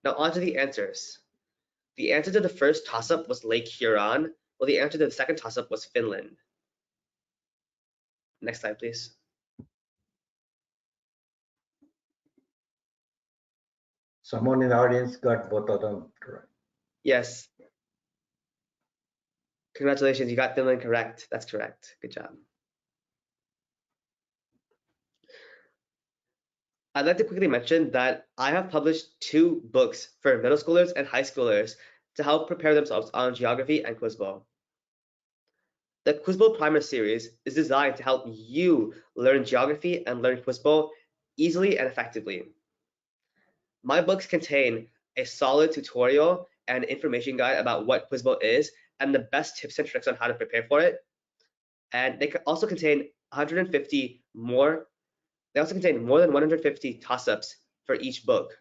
Now on to the answers. The answer to the first toss-up was Lake Huron, while the answer to the second toss-up was Finland. Next slide, please. Someone in the audience got both of them correct. Yes. Congratulations, you got Finland correct. That's correct. Good job. I'd like to quickly mention that I have published 2 books for middle schoolers and high schoolers to help prepare themselves on geography and Quizbo. The Quizbo Primer series is designed to help you learn geography and learn Quizbo easily and effectively. My books contain a solid tutorial and information guide about what Quizbo is and the best tips and tricks on how to prepare for it. And they also contain 150 more. They also contain more than 150 toss-ups for each book.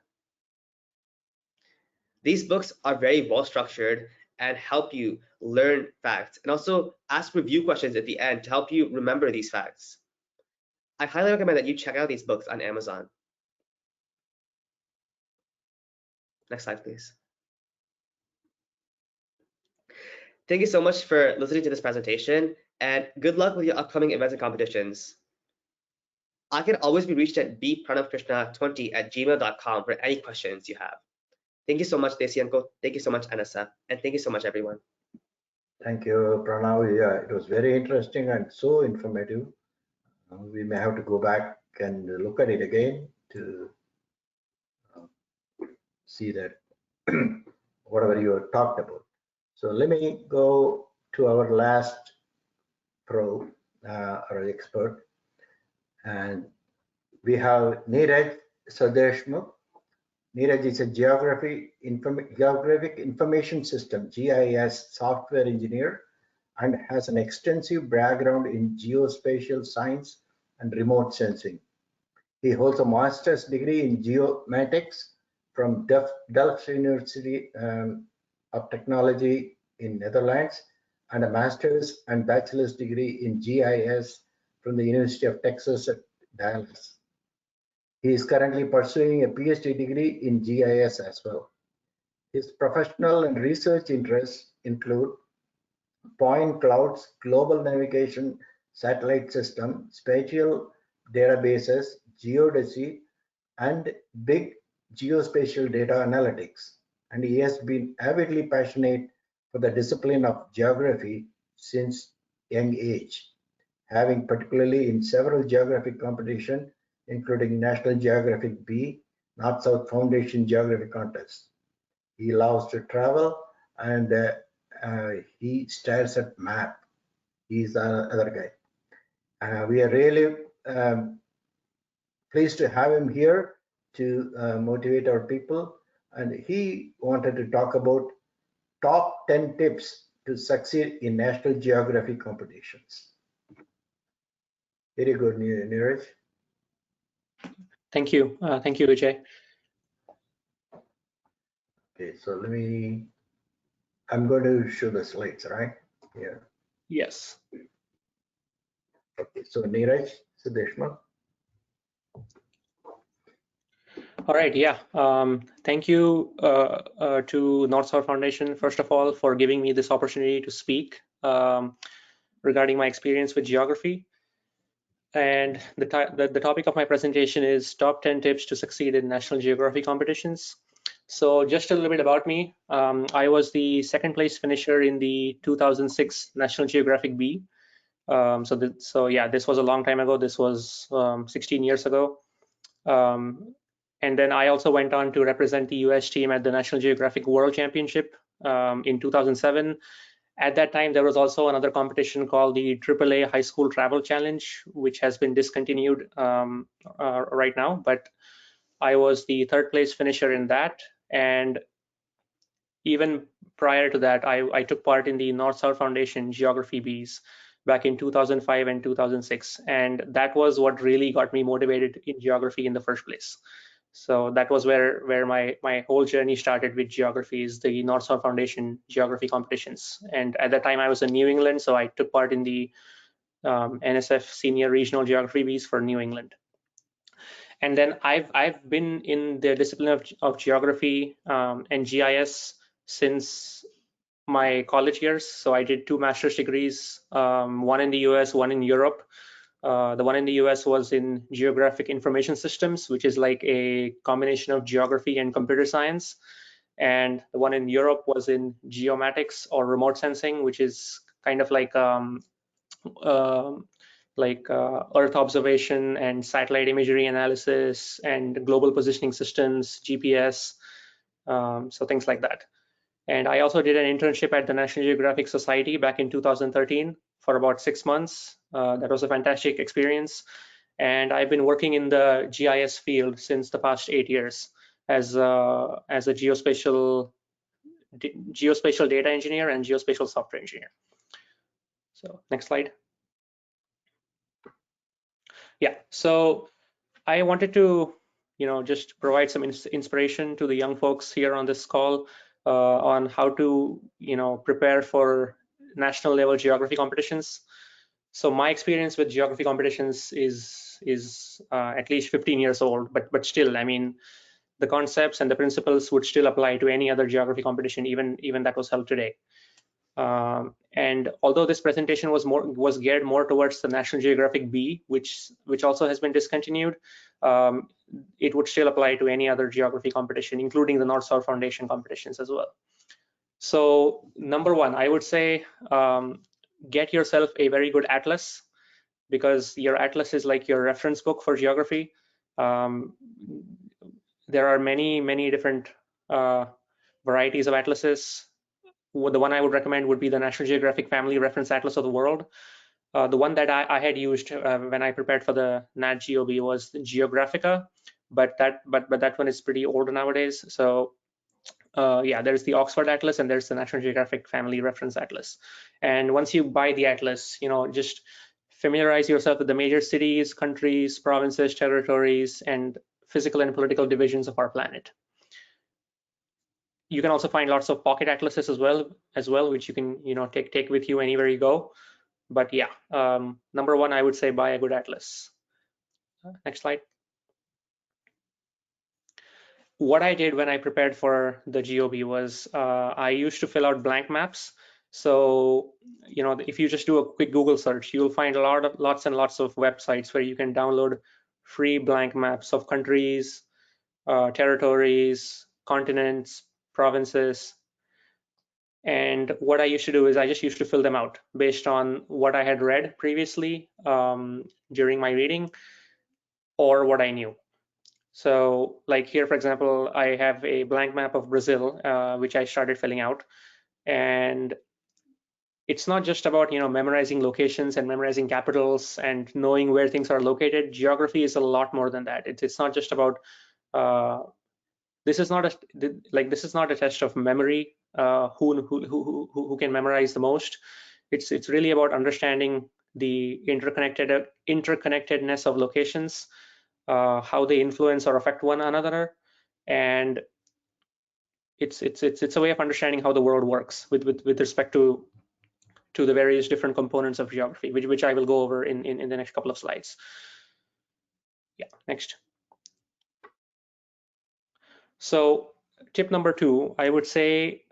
These books are very well structured and help you learn facts and also ask review questions at the end to help you remember these facts. I highly recommend that you check out these books on Amazon. Next slide, please. Thank you so much for listening to this presentation, and good luck with your upcoming events and competitions. I can always be reached at bpranavkrishna20@gmail.com for any questions you have. Thank you so much, Desianko. Thank you so much, NSF. And thank you so much, everyone. Thank you, Pranav. Yeah, it was very interesting and so informative. We may have to go back and look at it again to see that whatever you talked about. So let me go to our last pro or expert, and we have Neeraj Sirdeshmukh. Neeraj is a Geographic Information System (GIS) software engineer and has an extensive background in geospatial science and remote sensing. He holds a master's degree in geomatics from Delft University of Technology in Netherlands and a master's and bachelor's degree in GIS from the University of Texas at Dallas. He is currently pursuing a PhD degree in GIS as well. His professional and research interests include point clouds, global navigation satellite system, spatial databases, geodesy, and big geospatial data analytics. And he has been avidly passionate for the discipline of geography since young age, having particularly in several geographic competitions, including National Geographic B, North-South Foundation Geography Contest. He loves to travel and he stares at map. He's the other guy. We are really pleased to have him here to motivate our people. And he wanted to talk about top 10 tips to succeed in National Geography competitions. Very good, Neeraj. Thank you. Thank you, Vijay. Okay, so I'm going to show the slides, right? Yeah. Yes. Okay, so Neeraj Sirdeshmukh. All right. Yeah. Thank you to North-South Foundation, first of all, for giving me this opportunity to speak regarding my experience with geography. And the topic of my presentation is top 10 tips to succeed in National Geography competitions. So just a little bit about me. I was the second place finisher in the 2006 National Geographic B. So yeah, this was a long time ago. This was 16 years ago. And then I also went on to represent the US team at the National Geographic World Championship in 2007. At that time, there was also another competition called the AAA High School Travel Challenge, which has been discontinued right now. But I was the third place finisher in that. And even prior to that, I took part in the North-South Foundation Geography Bs back in 2005 and 2006. And that was what really got me motivated in geography in the first place. So that was where my whole journey started with geography, is the North-South Foundation geography competitions. And at that time I was in New England, so I took part in the NSF Senior Regional Geography Bs for New England. And then I've been in the discipline of geography and GIS since my college years. So I did 2 master's degrees, one in the US, one in Europe. The one in the US was in Geographic Information Systems, which is like a combination of geography and computer science. And the one in Europe was in geomatics or remote sensing, which is kind of like Earth observation and satellite imagery analysis and global positioning systems, GPS, so things like that. And I also did an internship at the National Geographic Society back in 2013 for about 6 months. That was a fantastic experience. And I've been working in the GIS field since the past 8 years as a geospatial data engineer and geospatial software engineer. So next slide. Yeah, so I wanted to, just provide some inspiration to the young folks here on this call on how to, prepare for national level geography competitions. So my experience with geography competitions is at least 15 years old, but still, I mean, the concepts and the principles would still apply to any other geography competition, even that was held today. And although this presentation was geared more towards the National Geographic B, which also has been discontinued, it would still apply to any other geography competition, including the North-South Foundation competitions as well. So number one, I would say get yourself a very good atlas, because your atlas is like your reference book for geography. There are many different varieties of atlases. The one I would recommend would be the National Geographic Family Reference Atlas of the World. The one that I had used when I prepared for the Nat GeoB was Geographica, but that one is pretty old nowadays. So yeah, there's the Oxford Atlas and there's the National Geographic Family Reference Atlas. And once you buy the atlas, just familiarize yourself with the major cities, countries, provinces, territories, and physical and political divisions of our planet. You can also find lots of pocket atlases as well, which you can take with you anywhere you go. But yeah, number one, I would say buy a good atlas. Next slide. What I did when I prepared for the GeoB was I used to fill out blank maps. So if you just do a quick Google search, you'll find lots and lots of websites where you can download free blank maps of countries, territories, continents, provinces. And what I used to do is I just used to fill them out based on what I had read previously during my reading or what I knew. So like here, for example, I have a blank map of Brazil, which I started filling out. And it's not just about, memorizing locations and memorizing capitals and knowing where things are located. Geography is a lot more than that. It's not just about, this is not a test of memory, who can memorize the most. It's really about understanding the interconnectedness of locations, how they influence or affect one another, and it's a way of understanding how the world works with respect to the various different components of geography, which I will go over in the next couple of slides. Yeah, next. So tip number 2, I would say,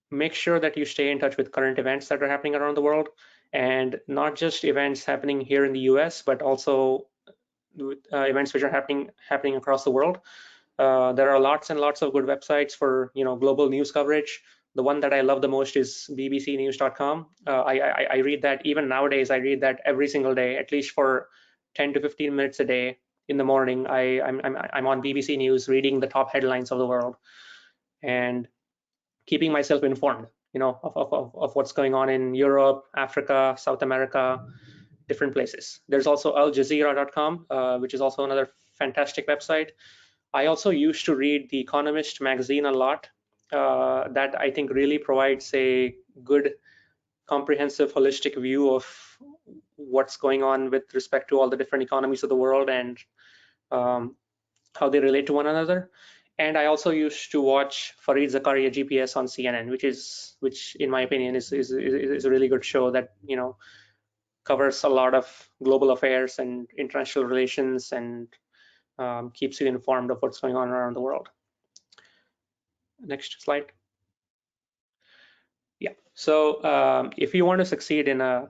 make sure that you stay in touch with current events that are happening around the world, and not just events happening here in the US, but also events which are happening across the world. There are lots and lots of good websites for global news coverage. The one that I love the most is bbcnews.com. I read that even nowadays. I read that every single day, at least for 10 to 15 minutes a day. In the morning, I'm on BBC News reading the top headlines of the world and keeping myself informed, of what's going on in Europe, Africa, South America, different places. There's also aljazeera.com, which is also another fantastic website. I also used to read The Economist magazine a lot. That I think really provides a good, comprehensive, holistic view of what's going on with respect to all the different economies of the world and how they relate to one another. And I also used to watch Fareed Zakaria GPS on CNN, which in my opinion is a really good show that covers a lot of global affairs and international relations and keeps you informed of what's going on around the world. Next slide. Yeah. So if you want to succeed in a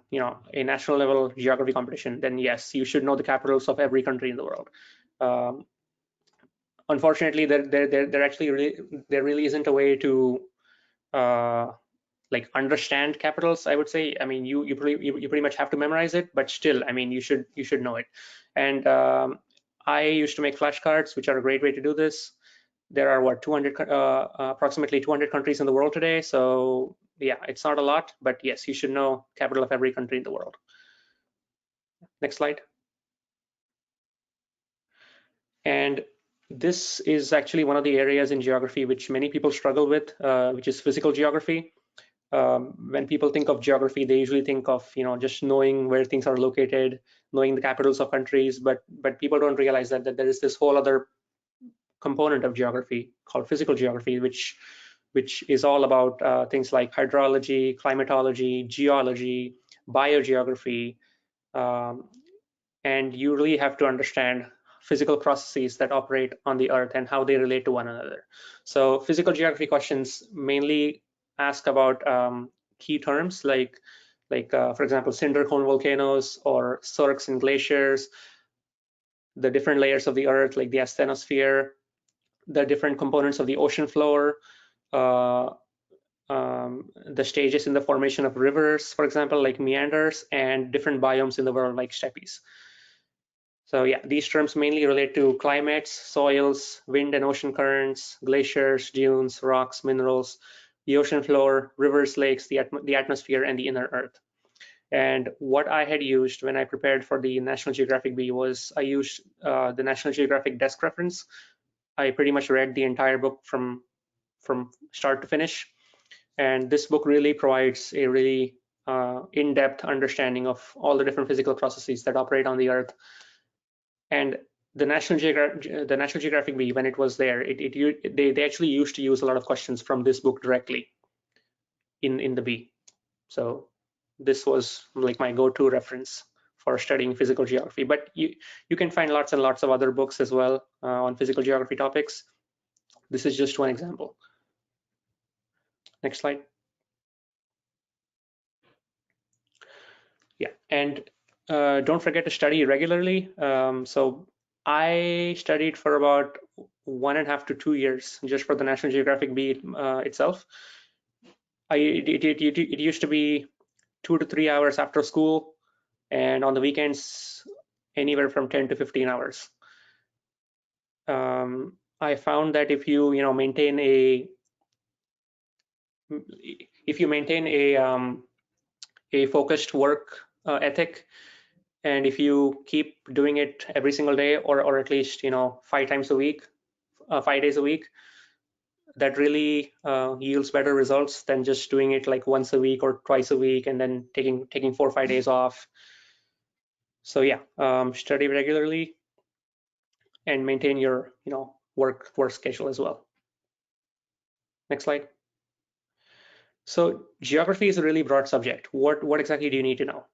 national level geography competition, then yes, you should know the capitals of every country in the world. Unfortunately, there really isn't a way to like understand capitals. I would say. I mean, you pretty much have to memorize it, but still, I mean, you should know it. And I used to make flashcards, which are a great way to do this. There are approximately 200 countries in the world today. So yeah, it's not a lot, but yes, you should know capital of every country in the world. Next slide. And this is actually one of the areas in geography which many people struggle with, which is physical geography. When people think of geography, they usually think of just knowing where things are located, knowing the capitals of countries, but people don't realize that there is this whole other component of geography called physical geography, which is all about things like hydrology, climatology, geology, biogeography, and you really have to understand physical processes that operate on the earth and how they relate to one another. So physical geography questions mainly ask about key terms like for example, cinder cone volcanoes or cirques and glaciers, the different layers of the earth like the asthenosphere, the different components of the ocean floor, the stages in the formation of rivers, for example, like meanders, and different biomes in the world like steppes. So yeah, these terms mainly relate to climates, soils, wind and ocean currents, glaciers, dunes, rocks, minerals, the ocean floor, rivers, lakes, the atmosphere, and the inner earth. And what I had used when I prepared for the National Geographic Bee was I used the National Geographic desk reference. I pretty much read the entire book from start to finish. And this book really provides a really in-depth understanding of all the different physical processes that operate on the earth. And the National Geographic Bee, when it was there, they actually used to use a lot of questions from this book directly in the bee. So this was like my go-to reference for studying physical geography. But you can find lots and lots of other books as well on physical geography topics. This is just one example. Next slide. Yeah, and don't forget to study regularly. So I studied for about 1.5 to 2 years just for the National Geographic Bee itself. It used to be 2 to 3 hours after school, and on the weekends, anywhere from 10 to 15 hours. I found that if you maintain a focused work ethic, and if you keep doing it every single day, or at least 5 times a week, 5 days a week, that really yields better results than just doing it like once a week or twice a week and then taking 4 or 5 days off. So yeah, study regularly and maintain your work schedule as well. Next slide. So geography is a really broad subject. What exactly do you need to know?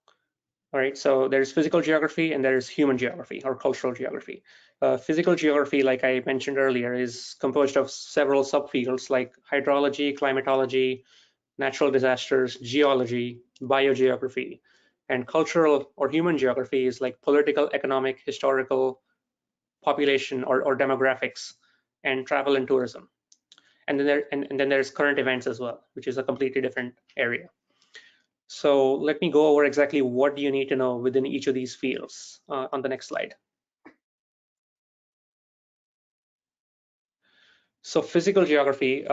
All right, so there's physical geography and there's human geography or cultural geography. Physical geography, like I mentioned earlier, is composed of several subfields like hydrology, climatology, natural disasters, geology, biogeography. And cultural or human geography is like political, economic, historical, population or demographics, and travel and tourism. And then there's current events as well, which is a completely different area. So let me go over exactly what do you need to know within each of these fields on the next slide. So physical geography,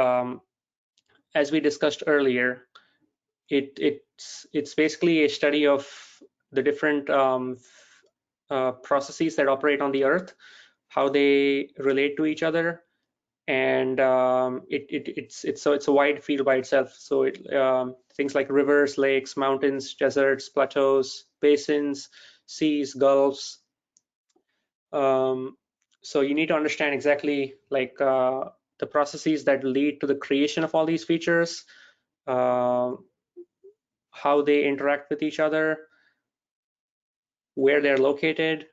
as we discussed earlier, it's basically a study of the different processes that operate on the Earth, how they relate to each other, and it's a wide field by itself. So things like rivers, lakes, mountains, deserts, plateaus, basins, seas, gulfs. So you need to understand exactly like the processes that lead to the creation of all these features, how they interact with each other, where they're located,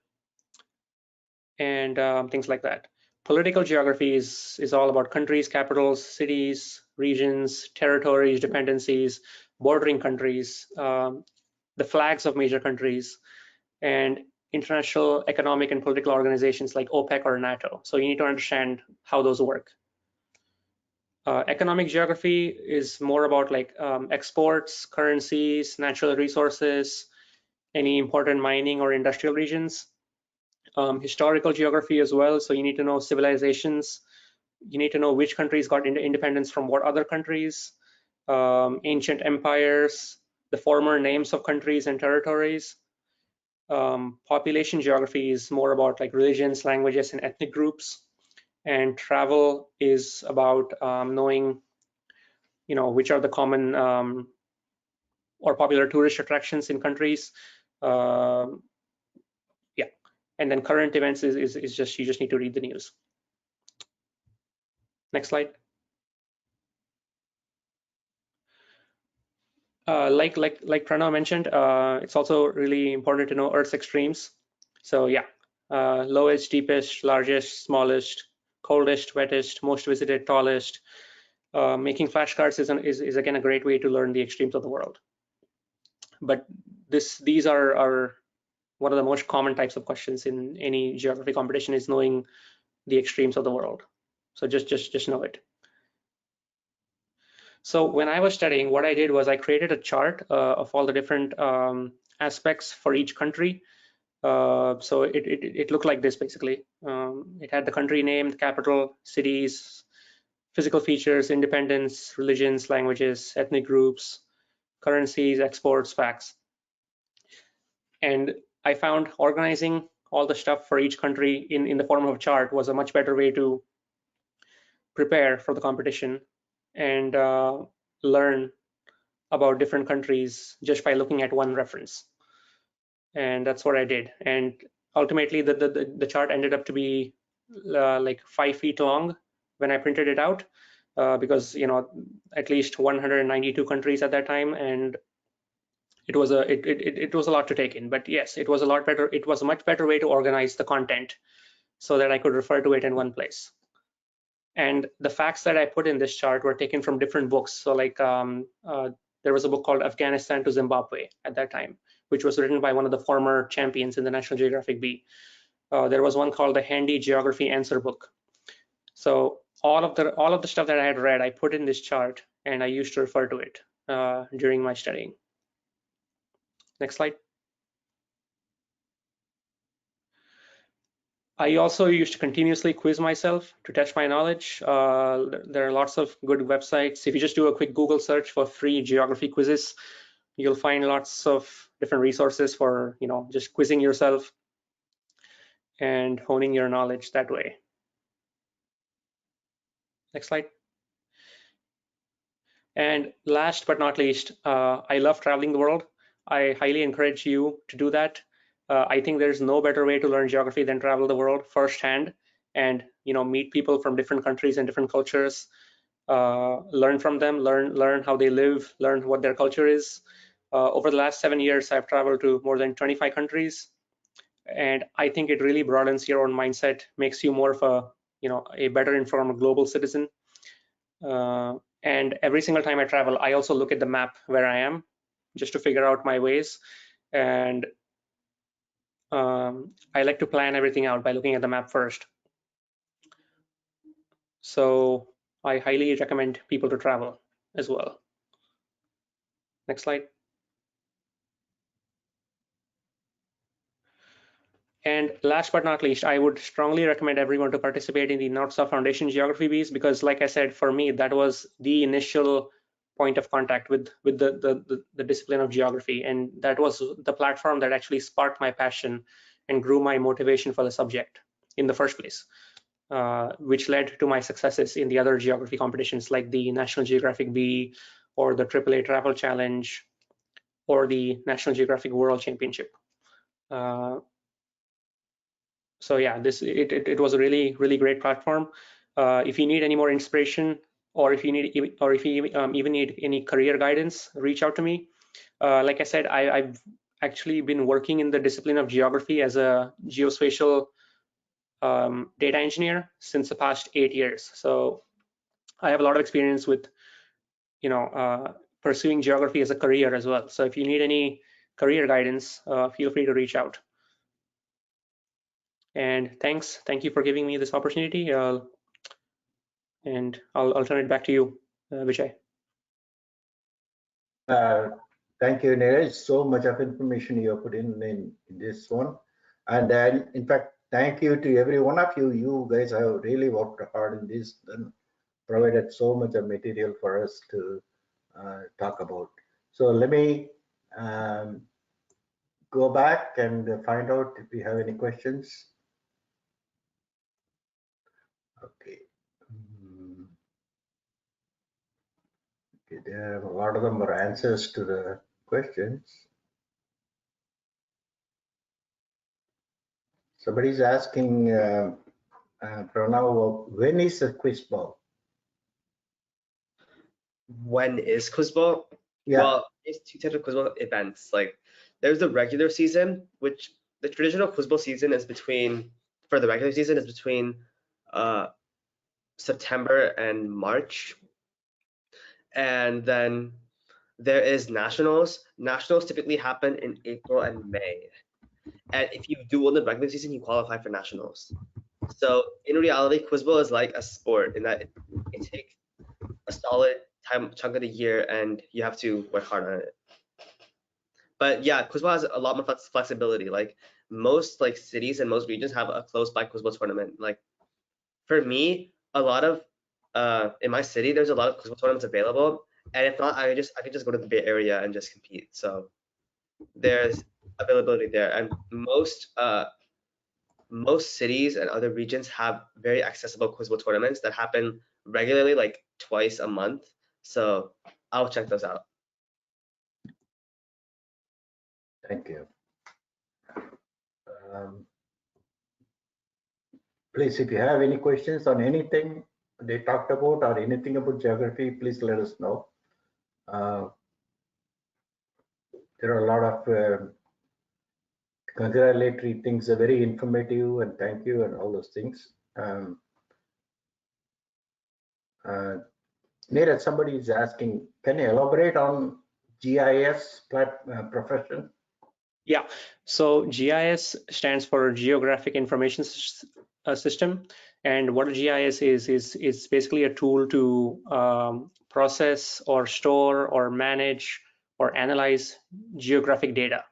and things like that. Political geography is all about countries, capitals, cities, regions, territories, dependencies, bordering countries, the flags of major countries, and international economic and political organizations like OPEC or NATO. So you need to understand how those work. Economic geography is more about like exports, currencies, natural resources, any important mining or industrial regions. Historical geography as well, so you need to know civilizations, you need to know which countries got independence from what other countries, ancient empires, the former names of countries and territories. Population geography is more about like religions, languages, and ethnic groups, and travel is about knowing which are the common or popular tourist attractions in countries. And then current events is just, you just need to read the news. Next slide. Like Pranav mentioned, it's also really important to know Earth's extremes. So yeah, lowest, deepest, largest, smallest, coldest, wettest, most visited, tallest. Making flashcards is again a great way to learn the extremes of the world. But these are one of the most common types of questions in any geography competition, is knowing the extremes of the world. So just know it. So when I was studying, what I did was I created a chart of all the different aspects for each country. So it looked like this basically. It had the country name, the capital, cities, physical features, independence, religions, languages, ethnic groups, currencies, exports, facts. And I found organizing all the stuff for each country in the form of a chart was a much better way to prepare for the competition and learn about different countries just by looking at one reference. And that's what I did. And ultimately, the chart ended up to be like 5 feet long when I printed it out, because at least 192 countries at that time, and it was a lot to take in. But yes, it was a lot better. It was a much better way to organize the content so that I could refer to it in one place. And the facts that I put in this chart were taken from different books. So like there was a book called Afghanistan to Zimbabwe at that time, which was written by one of the former champions in the National Geographic B. There was one called the Handy Geography Answer Book. So all of the stuff that I had read, I put in this chart, and I used to refer to it during my studying. Next slide. I also used to continuously quiz myself to test my knowledge. There are lots of good websites. If you just do a quick Google search for free geography quizzes, you'll find lots of different resources for, just quizzing yourself and honing your knowledge that way. Next slide. And last but not least, I love traveling the world. I highly encourage you to do that. I think there's no better way to learn geography than travel the world firsthand and meet people from different countries and different cultures. Learn from them, learn how they live, learn what their culture is. Over the last 7 years, I've traveled to more than 25 countries, and I think it really broadens your own mindset, makes you more of a better informed global citizen. And every single time I travel, I also look at the map where I am just to figure out my ways. And I like to plan everything out by looking at the map first. So I highly recommend people to travel as well. Next slide. And last but not least, I would strongly recommend everyone to participate in the North-South Foundation Geography Bees, because like I said, for me, that was the initial point of contact with the discipline of geography. And that was the platform that actually sparked my passion and grew my motivation for the subject in the first place, which led to my successes in the other geography competitions like the National Geographic Bee or the AAA Travel Challenge or the National Geographic World Championship. So yeah, it was a really great platform. If you need any more inspiration, or if you even need any career guidance, reach out to me. Like I said, I've actually been working in the discipline of geography as a geospatial data engineer since the past 8 years. So I have a lot of experience with pursuing geography as a career as well. So if you need any career guidance, feel free to reach out. And thank you for giving me this opportunity. And I'll turn it back to you, Vijay. Thank you, Neeraj. So much of information you have put in this one. And then, in fact, thank you to every one of you. You guys have really worked hard in this and provided so much of material for us to talk about. So let me go back and find out if we have any questions. Okay. Okay, there are a lot of them are answers to the questions. Somebody's asking, Pranav, when is the quiz ball? When is quiz ball? Yeah. Well, it's two types of quiz ball events. Like there's the regular season, which the traditional quiz ball season is between, for the regular season is between September and March. And then there is nationals. Nationals typically happen in April and May. And if you do win the regular season, you qualify for nationals. So in reality, quiz ball is like a sport in that it takes a solid chunk of the year and you have to work hard on it. But yeah, quiz ball has a lot more flexibility. Like most like cities and most regions have a close by quiz ball tournament. Like for me, a lot of in my city, there's a lot of quiz ball tournaments available. And if not, I could just go to the Bay Area and just compete. So there's availability there, and most cities and other regions have very accessible quiz ball tournaments that happen regularly, like twice a month. So I'll check those out. Thank you. Please, if you have any questions on anything they talked about or anything about geography, please let us know. There are a lot of congratulatory things, are very informative, and thank you and all those things. Neeraj, somebody is asking, can you elaborate on GIS profession? Yeah, so GIS stands for Geographic Information System, and what a GIS is basically a tool to process or store or manage or analyze geographic data.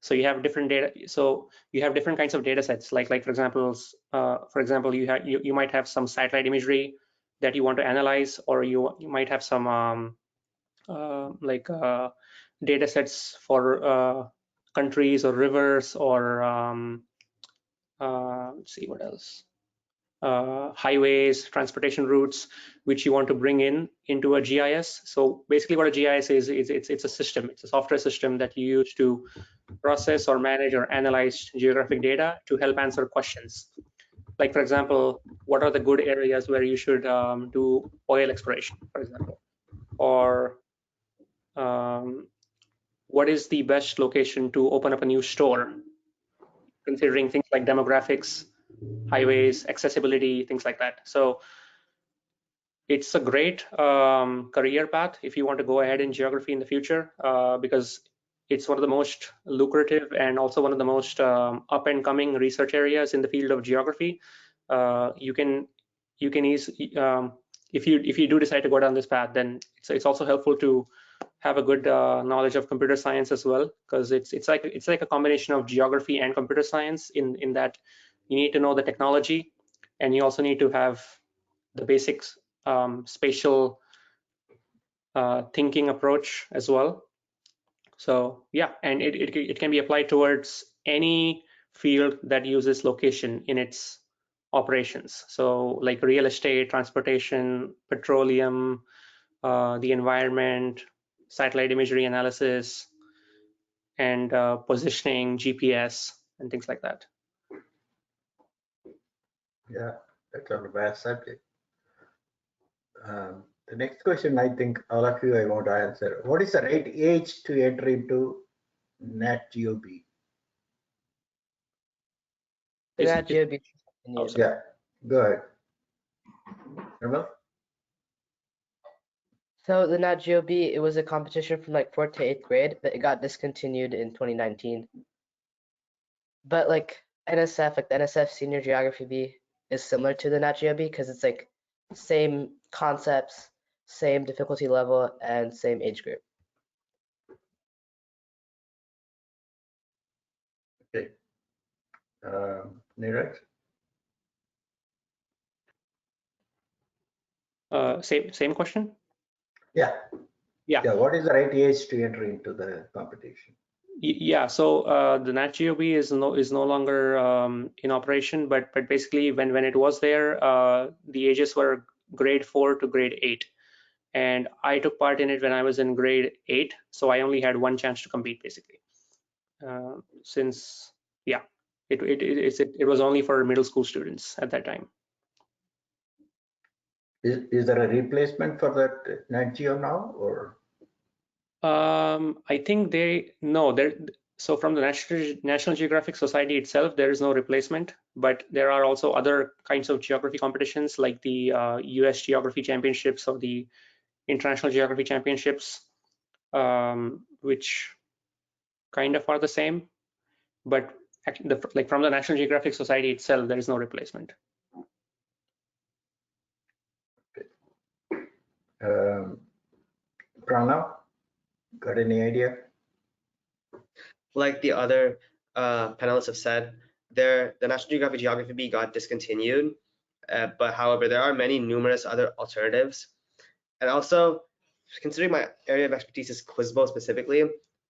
So you have different data. So you have different kinds of data sets. Like for example, you might have some satellite imagery that you want to analyze, or you might have some data sets for countries or rivers, or let's see what else. Highways, transportation routes, which you want to bring into a GIS. So basically what a GIS is, it's a system, it's a software system that you use to process or manage or analyze geographic data to help answer questions. Like for example, what are the good areas where you should do oil exploration, for example, or what is the best location to open up a new store, considering things like demographics, highways, accessibility, things like that. So it's a great career path if you want to go ahead in geography in the future, because it's one of the most lucrative and also one of the most up and coming research areas in the field of geography. You can easily, if you do decide to go down this path, then it's also helpful to have a good knowledge of computer science as well, because it's like a combination of geography and computer science in that you need to know the technology, and you also need to have the basics spatial thinking approach as well. So yeah, and it can be applied towards any field that uses location in its operations. So like real estate, transportation, petroleum, the environment, satellite imagery analysis, and positioning, GPS, and things like that. Yeah, that's a vast subject. The next question, I think all of you I want to answer. What is the right age to enter into NatGeoB? NatGeoB. Yeah, go ahead. Nirmal? So the NatGeoB, it was a competition from like 4th to 8th grade, but it got discontinued in 2019. But like NSF, like the NSF Senior Geography B is similar to the NatGeoB because it's like same concepts, same difficulty level, and same age group. Okay. Neeraj? Same question? Yeah. Yeah. What is the right age to enter into the competition? Yeah, so the NatGeoB is no longer in operation, but basically when it was there, the ages were grade 4 to grade 8, and I took part in it when I was in grade 8, so I only had one chance to compete basically. Since yeah, it was only for middle school students at that time. Is there a replacement for that NatGeo now, or? I think so from the National Geographic Society itself, there is no replacement, but there are also other kinds of geography competitions like the US Geography Championships or the International Geography Championships, which kind of are the same, but like from the National Geographic Society itself, there is no replacement. Pranav, got any idea? Like the other panelists have said, the National Geographic Geography B got discontinued, but however, there are numerous other alternatives. And also, considering my area of expertise is Quizbo specifically,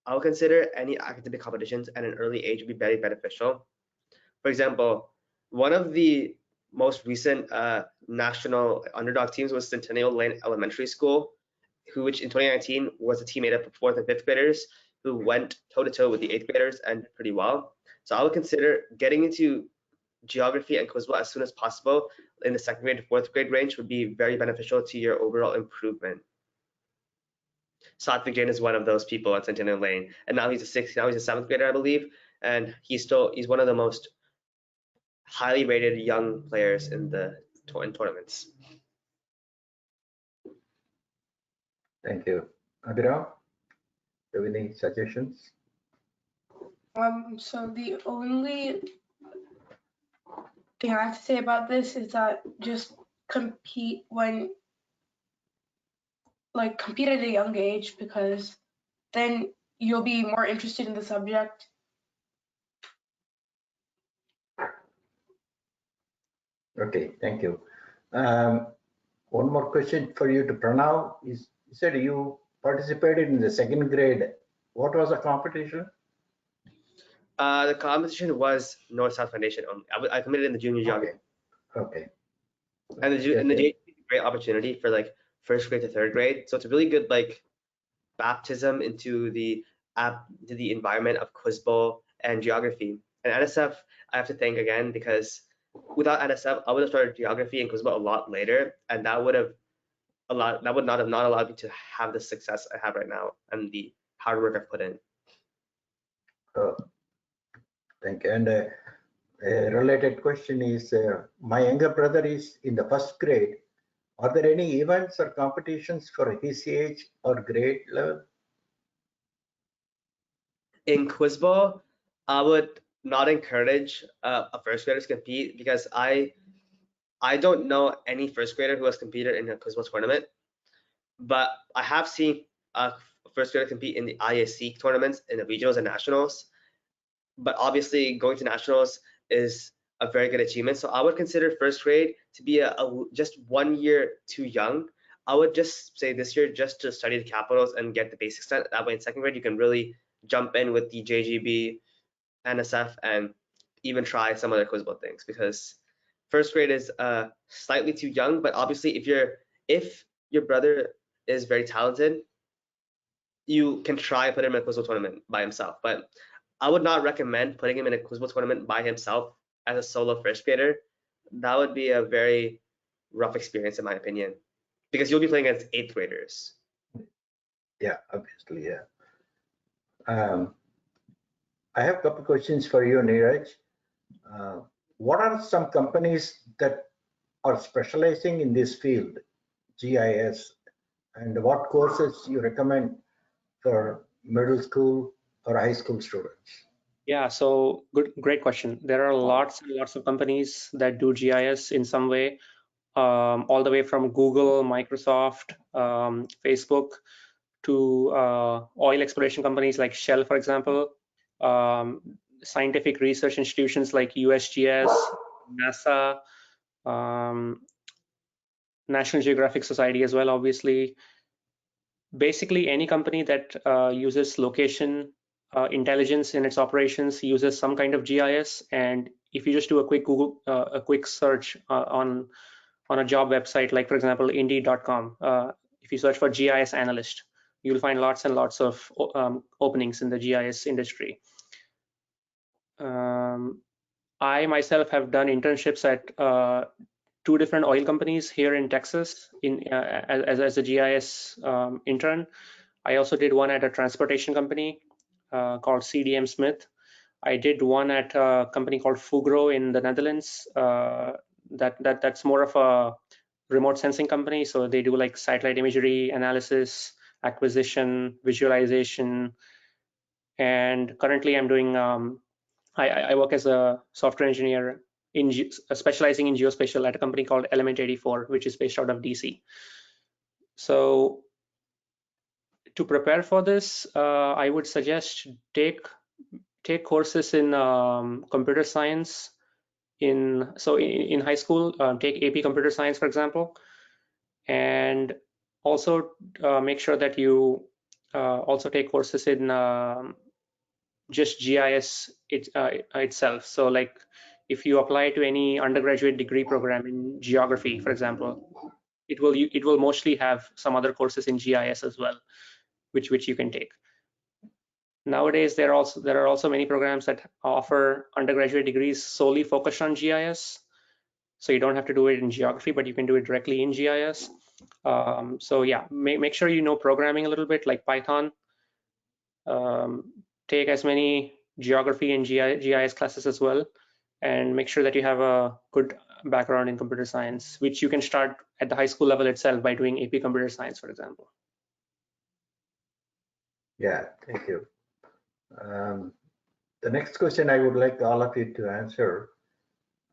I'll consider any academic competitions at an early age would be very beneficial. For example, one of the most recent national underdog teams was Centennial Lane Elementary School, which in 2019 was a team made up of 4th and 5th graders who went toe-to-toe with the 8th graders and did pretty well. So I would consider getting into geography and Quizbo as soon as possible in the 2nd grade to 4th grade range would be very beneficial to your overall improvement. Satvik Jain is one of those people at Centennial Lane, and now he's a 7th grader, I believe, and he's one of the most highly rated young players in the tournaments. Thank you. Abhiraam, do you have any suggestions? So the only thing I have to say about this is that just compete when like compete at a young age, because then you'll be more interested in the subject. Okay, thank you. One more question for you to Pranav. You said you participated in the second grade. What was the competition? The competition was North-South Foundation only. I committed in the junior geography. Okay. And the JGB is a great opportunity for like first grade to third grade. So it's a really good like baptism into the environment of quiz bowl and geography. And NSF, I have to thank again, because without NSF, I would have started geography and quiz bowl a lot later, and that would not have allowed me to have the success I have right now and the hard work I've put in. Thank you. And a related question is, my younger brother is in the first grade. Are there any events or competitions for his age or grade level? In quiz bowl, I would not encourage a first grader to compete, because I don't know any first grader who has competed in a quiz bowl tournament, but I have seen a first grader compete in the ISC tournaments, in the regionals and nationals. But obviously going to nationals is a very good achievement. So I would consider first grade to be just 1 year too young. I would just say this year just to study the capitals and get the basics done. That way in second grade you can really jump in with the JGB, NSF, and even try some other quiz bowl things, because first grade is slightly too young. But obviously if your brother is very talented, you can try put him in a quiz bowl tournament by himself. But I would not recommend putting him in a quiz bowl tournament by himself as a solo first grader. That would be a very rough experience in my opinion, because you'll be playing against 8th graders. Yeah, obviously, yeah. I have a couple questions for you, Neeraj. What are some companies that are specializing in this field, GIS, and what courses you recommend for middle school or high school students? Yeah, so great question. There are lots and lots of companies that do GIS in some way, all the way from Google, Microsoft, Facebook, to oil exploration companies like Shell, for example, scientific research institutions like USGS, NASA, National Geographic Society as well, obviously. Basically, any company that uses location intelligence in its operations uses some kind of GIS. And if you just do a quick Google, a quick search on a job website, like for example, Indeed.com, if you search for GIS analyst, you'll find lots and lots of openings in the GIS industry. I myself have done internships at 2 different oil companies here in Texas as a GIS intern. I also did one at a transportation company called CDM Smith. I did one at a company called Fugro in the Netherlands. That's more of a remote sensing company. So they do like satellite imagery analysis, acquisition, visualization. And currently I'm doing, I work as a software engineer specializing in geospatial at a company called Element 84, which is based out of DC. So to prepare for this, I would suggest take courses in computer science. In high school, take AP Computer Science, for example, and also make sure that you also take courses in just GIS itself. So like if you apply to any undergraduate degree program in geography, for example, it will mostly have some other courses in GIS as well, which you can take. Nowadays, there are also many programs that offer undergraduate degrees solely focused on GIS. So you don't have to do it in geography, but you can do it directly in GIS. So yeah, make sure you know programming a little bit, like Python. Take as many geography and GIS classes as well, and make sure that you have a good background in computer science, which you can start at the high school level itself by doing AP Computer Science, for example. Yeah, thank you. The next question I would like all of you to answer.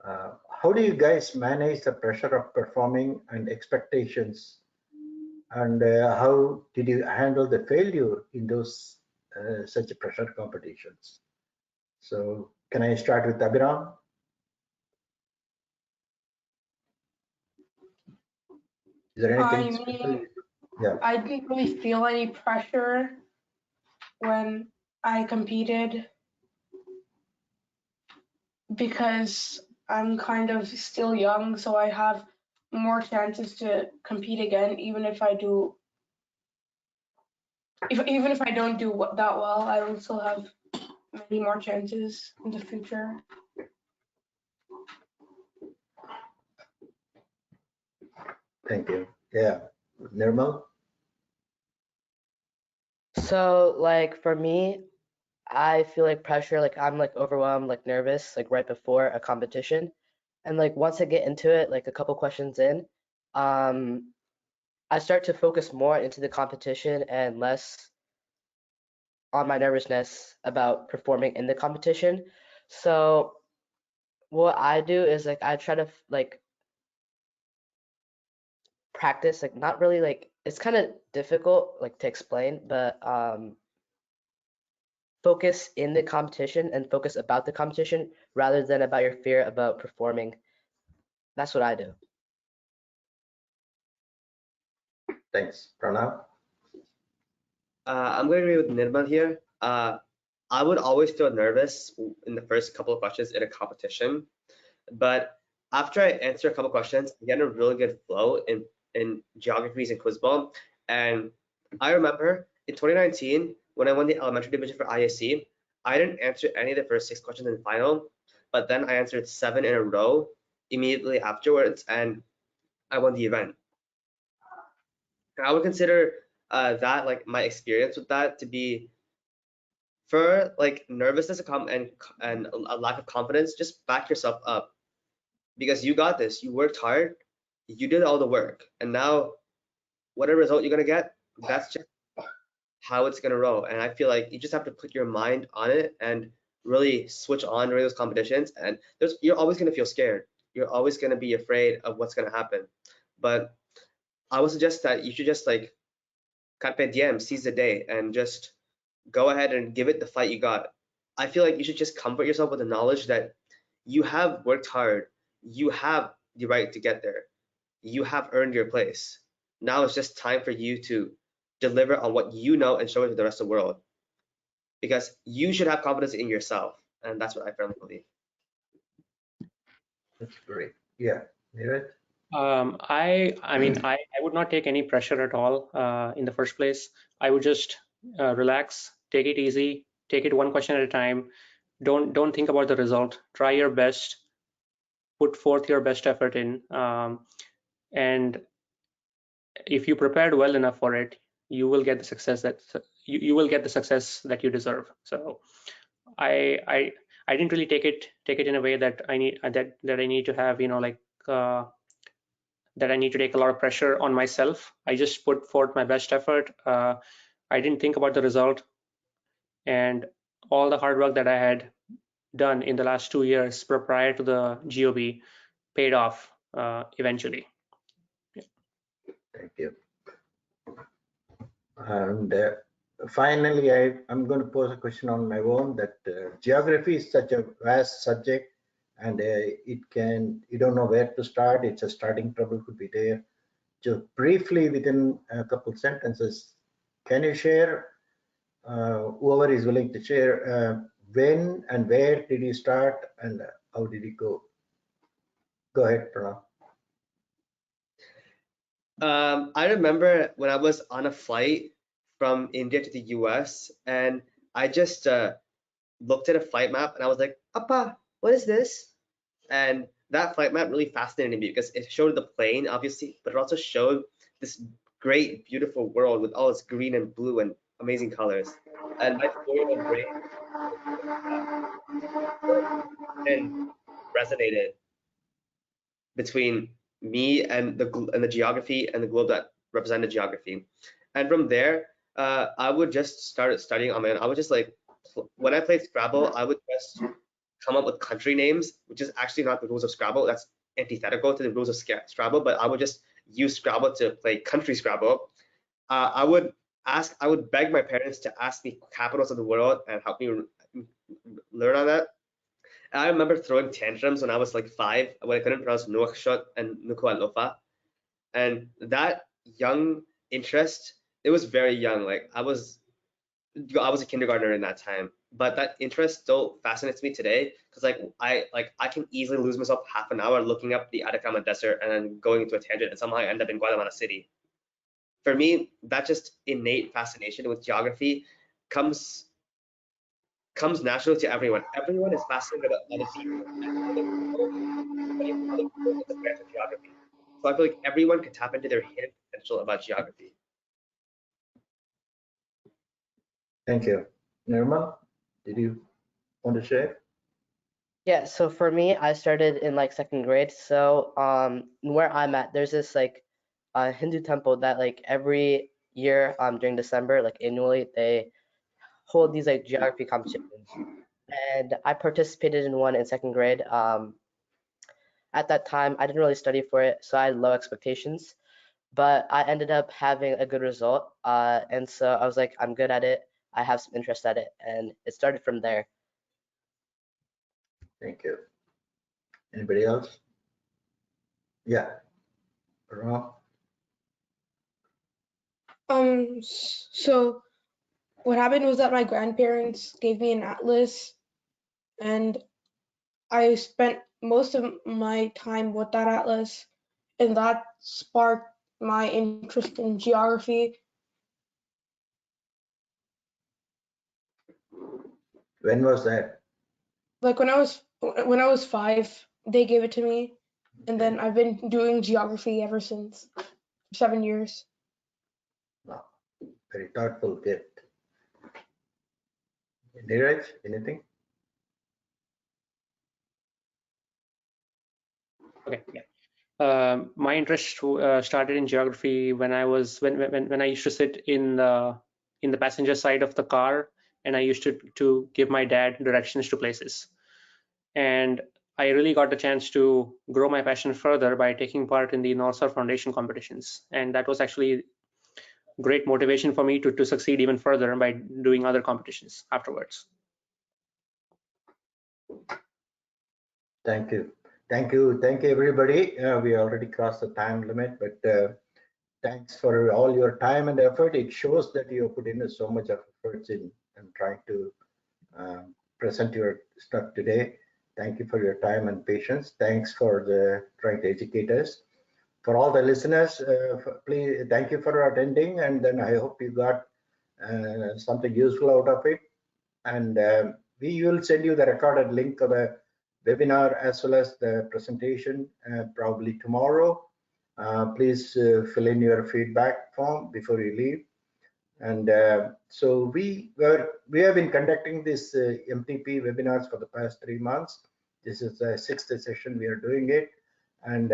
How do you guys manage the pressure of performing and expectations And how did you handle the failure in those such pressure competitions? So can I start with Abhiraam? Is there anything special? Yeah. I didn't really feel any pressure when I competed because I'm kind of still young, so I have more chances to compete again, even if I do. Even if I don't do that well, I will still have many more chances in the future. Thank you. Yeah. Nirmal? So like for me, I feel like pressure, like I'm like overwhelmed, like nervous, like right before a competition. And like once I get into it, like a couple questions in, I start to focus more into the competition and less on my nervousness about performing in the competition. So what I do is like I try to like practice, like not really like it's kind of difficult like to explain, but focus in the competition and focus about the competition rather than about your fear about performing. That's what I do. Thanks. Pranav? I'm going to agree with Nirmal here. I would always feel nervous in the first couple of questions in a competition, but after I answer a couple of questions, I get a really good flow in geographies and quiz ball. And I remember in 2019 when I won the elementary division for ISC, I didn't answer any of the first 6 questions in the final, but then I answered 7 in a row immediately afterwards, and I won the event. And I would consider that like my experience with that to be for like nervousness and a lack of confidence. Just back yourself up because you got this. You worked hard, you did all the work, and now whatever result you're gonna get, that's just how it's gonna roll. And I feel like you just have to put your mind on it and really switch on during those competitions. And you're always gonna feel scared. You're always gonna be afraid of what's gonna happen. But I would suggest that you should just like carpe diem, seize the day, and just go ahead and give it the fight you got. I feel like you should just comfort yourself with the knowledge that you have worked hard, you have the right to get there, you have earned your place. Now it's just time for you to deliver on what you know and show it to the rest of the world. Because you should have confidence in yourself, and that's what I firmly believe. That's great. Yeah. Neeraj? I mean, I would not take any pressure at all in the first place. I would just relax, take it easy, take it one question at a time. Don't think about the result. Try your best, put forth your best effort in, and if you prepared well enough for it, you will get the success that you will get the success that you deserve. So I didn't really take it in a way that I need that I need to have, you know, like that I need to take a lot of pressure on myself. I just put forth my best effort. I didn't think about the result, and all the hard work that I had done in the last 2 years prior to the GOB paid off eventually. Yeah. Thank you. And finally, I'm going to pose a question on my own that geography is such a vast subject and you don't know where to start. It's a starting trouble could be there. Just briefly within a couple sentences, can you share, whoever is willing to share, when and where did you start and how did it go? Go ahead, Pranav. I remember when I was on a flight from India to the US, and I just looked at a flight map and I was like, Appa, what is this? And that flight map really fascinated me because it showed the plane, obviously, but it also showed this great, beautiful world with all its green and blue and amazing colors. And my 4-year-old brain and resonated between me and the geography and the globe that represented geography. And from there, I would just start studying on my own. I would just like, when I played Scrabble, I would just come up with country names, which is actually not the rules of Scrabble. That's antithetical to the rules of Scrabble, but I would just use Scrabble to play country Scrabble. I would beg my parents to ask me capitals of the world and help me learn on that. And I remember throwing tantrums when I was like 5 when I couldn't pronounce Nouakchott and Nuku'alofa. And that young interest, it was very young. Like I was a kindergartner in that time, but that interest still fascinates me today because I can easily lose myself half an hour looking up the Atacama Desert and then going into a tangent and somehow I end up in Guatemala City. For me, that just innate fascination with geography comes natural to everyone. Everyone is fascinated about other people. Other people in this branch of geography. So I feel like everyone can tap into their hidden potential about geography. Thank you. Nirmal, did you want to share? Yeah, so for me, I started in like 2nd grade. So where I'm at, there's this like Hindu temple that like every year during December, like annually, they hold these like geography competitions. And I participated in one in 2nd grade. At that time, I didn't really study for it, so I had low expectations. But I ended up having a good result, and so I was like, I'm good at it. I have some interest at it, and it started from there. Thank you. Anybody else? Yeah. Ram? So what happened was that my grandparents gave me an atlas, and I spent most of my time with that atlas, and that sparked my interest in geography. When was that? Like when I was 5, they gave it to me, and then I've been doing geography ever since, 7 years. Wow. Very thoughtful gift. Neeraj, anything? Okay, yeah. My interest started in geography when I was when I used to sit in the passenger side of the car, and I used to give my dad directions to places. And I really got the chance to grow my passion further by taking part in the North-South Foundation competitions, and that was actually great motivation for me to succeed even further by doing other competitions afterwards. Thank you. Thank you. Thank you, everybody. We already crossed the time limit, but thanks for all your time and effort. It shows that you put in so much of efforts in trying to present your stuff today. Thank you for your time and patience. Thanks for trying to educate us. For all the listeners, please thank you for attending, and then I hope you got something useful out of it. And we will send you the recorded link of the webinar as well as the presentation probably tomorrow. Please fill in your feedback form before you leave. And so we have been conducting this MTP webinars for the past 3 months. This is the 6th session we are doing it, and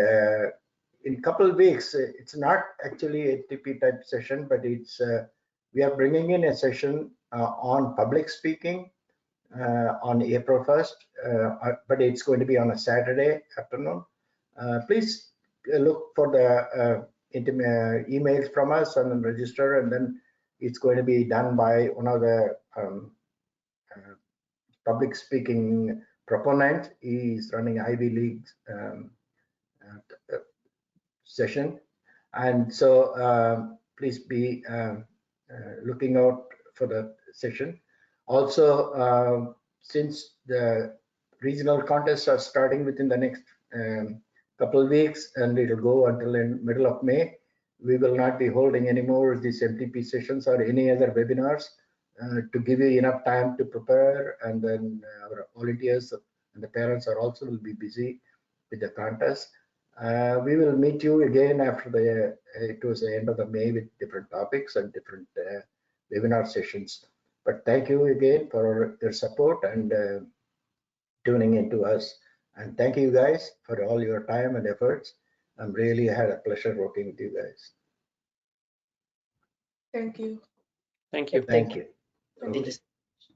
in a couple of weeks, it's not actually a MTP type session, but it's we are bringing in a session on public speaking on April 1st, but it's going to be on a Saturday afternoon. Please look for the emails from us and then register, and then it's going to be done by one of the public speaking proponent. He's running Ivy League session, and so please be looking out for the session. Also, since the regional contests are starting within the next couple of weeks, and it'll go until in middle of May, we will not be holding any more of these MTP sessions or any other webinars to give you enough time to prepare, and then our volunteers and the parents are also will be busy with the contest. We will meet you again after towards the end of the May with different topics and different webinar sessions. But thank you again for your support and tuning into us. And thank you guys for all your time and efforts. I'm really had a pleasure working with you guys. Thank you. Thank you. Thank you. Thank you.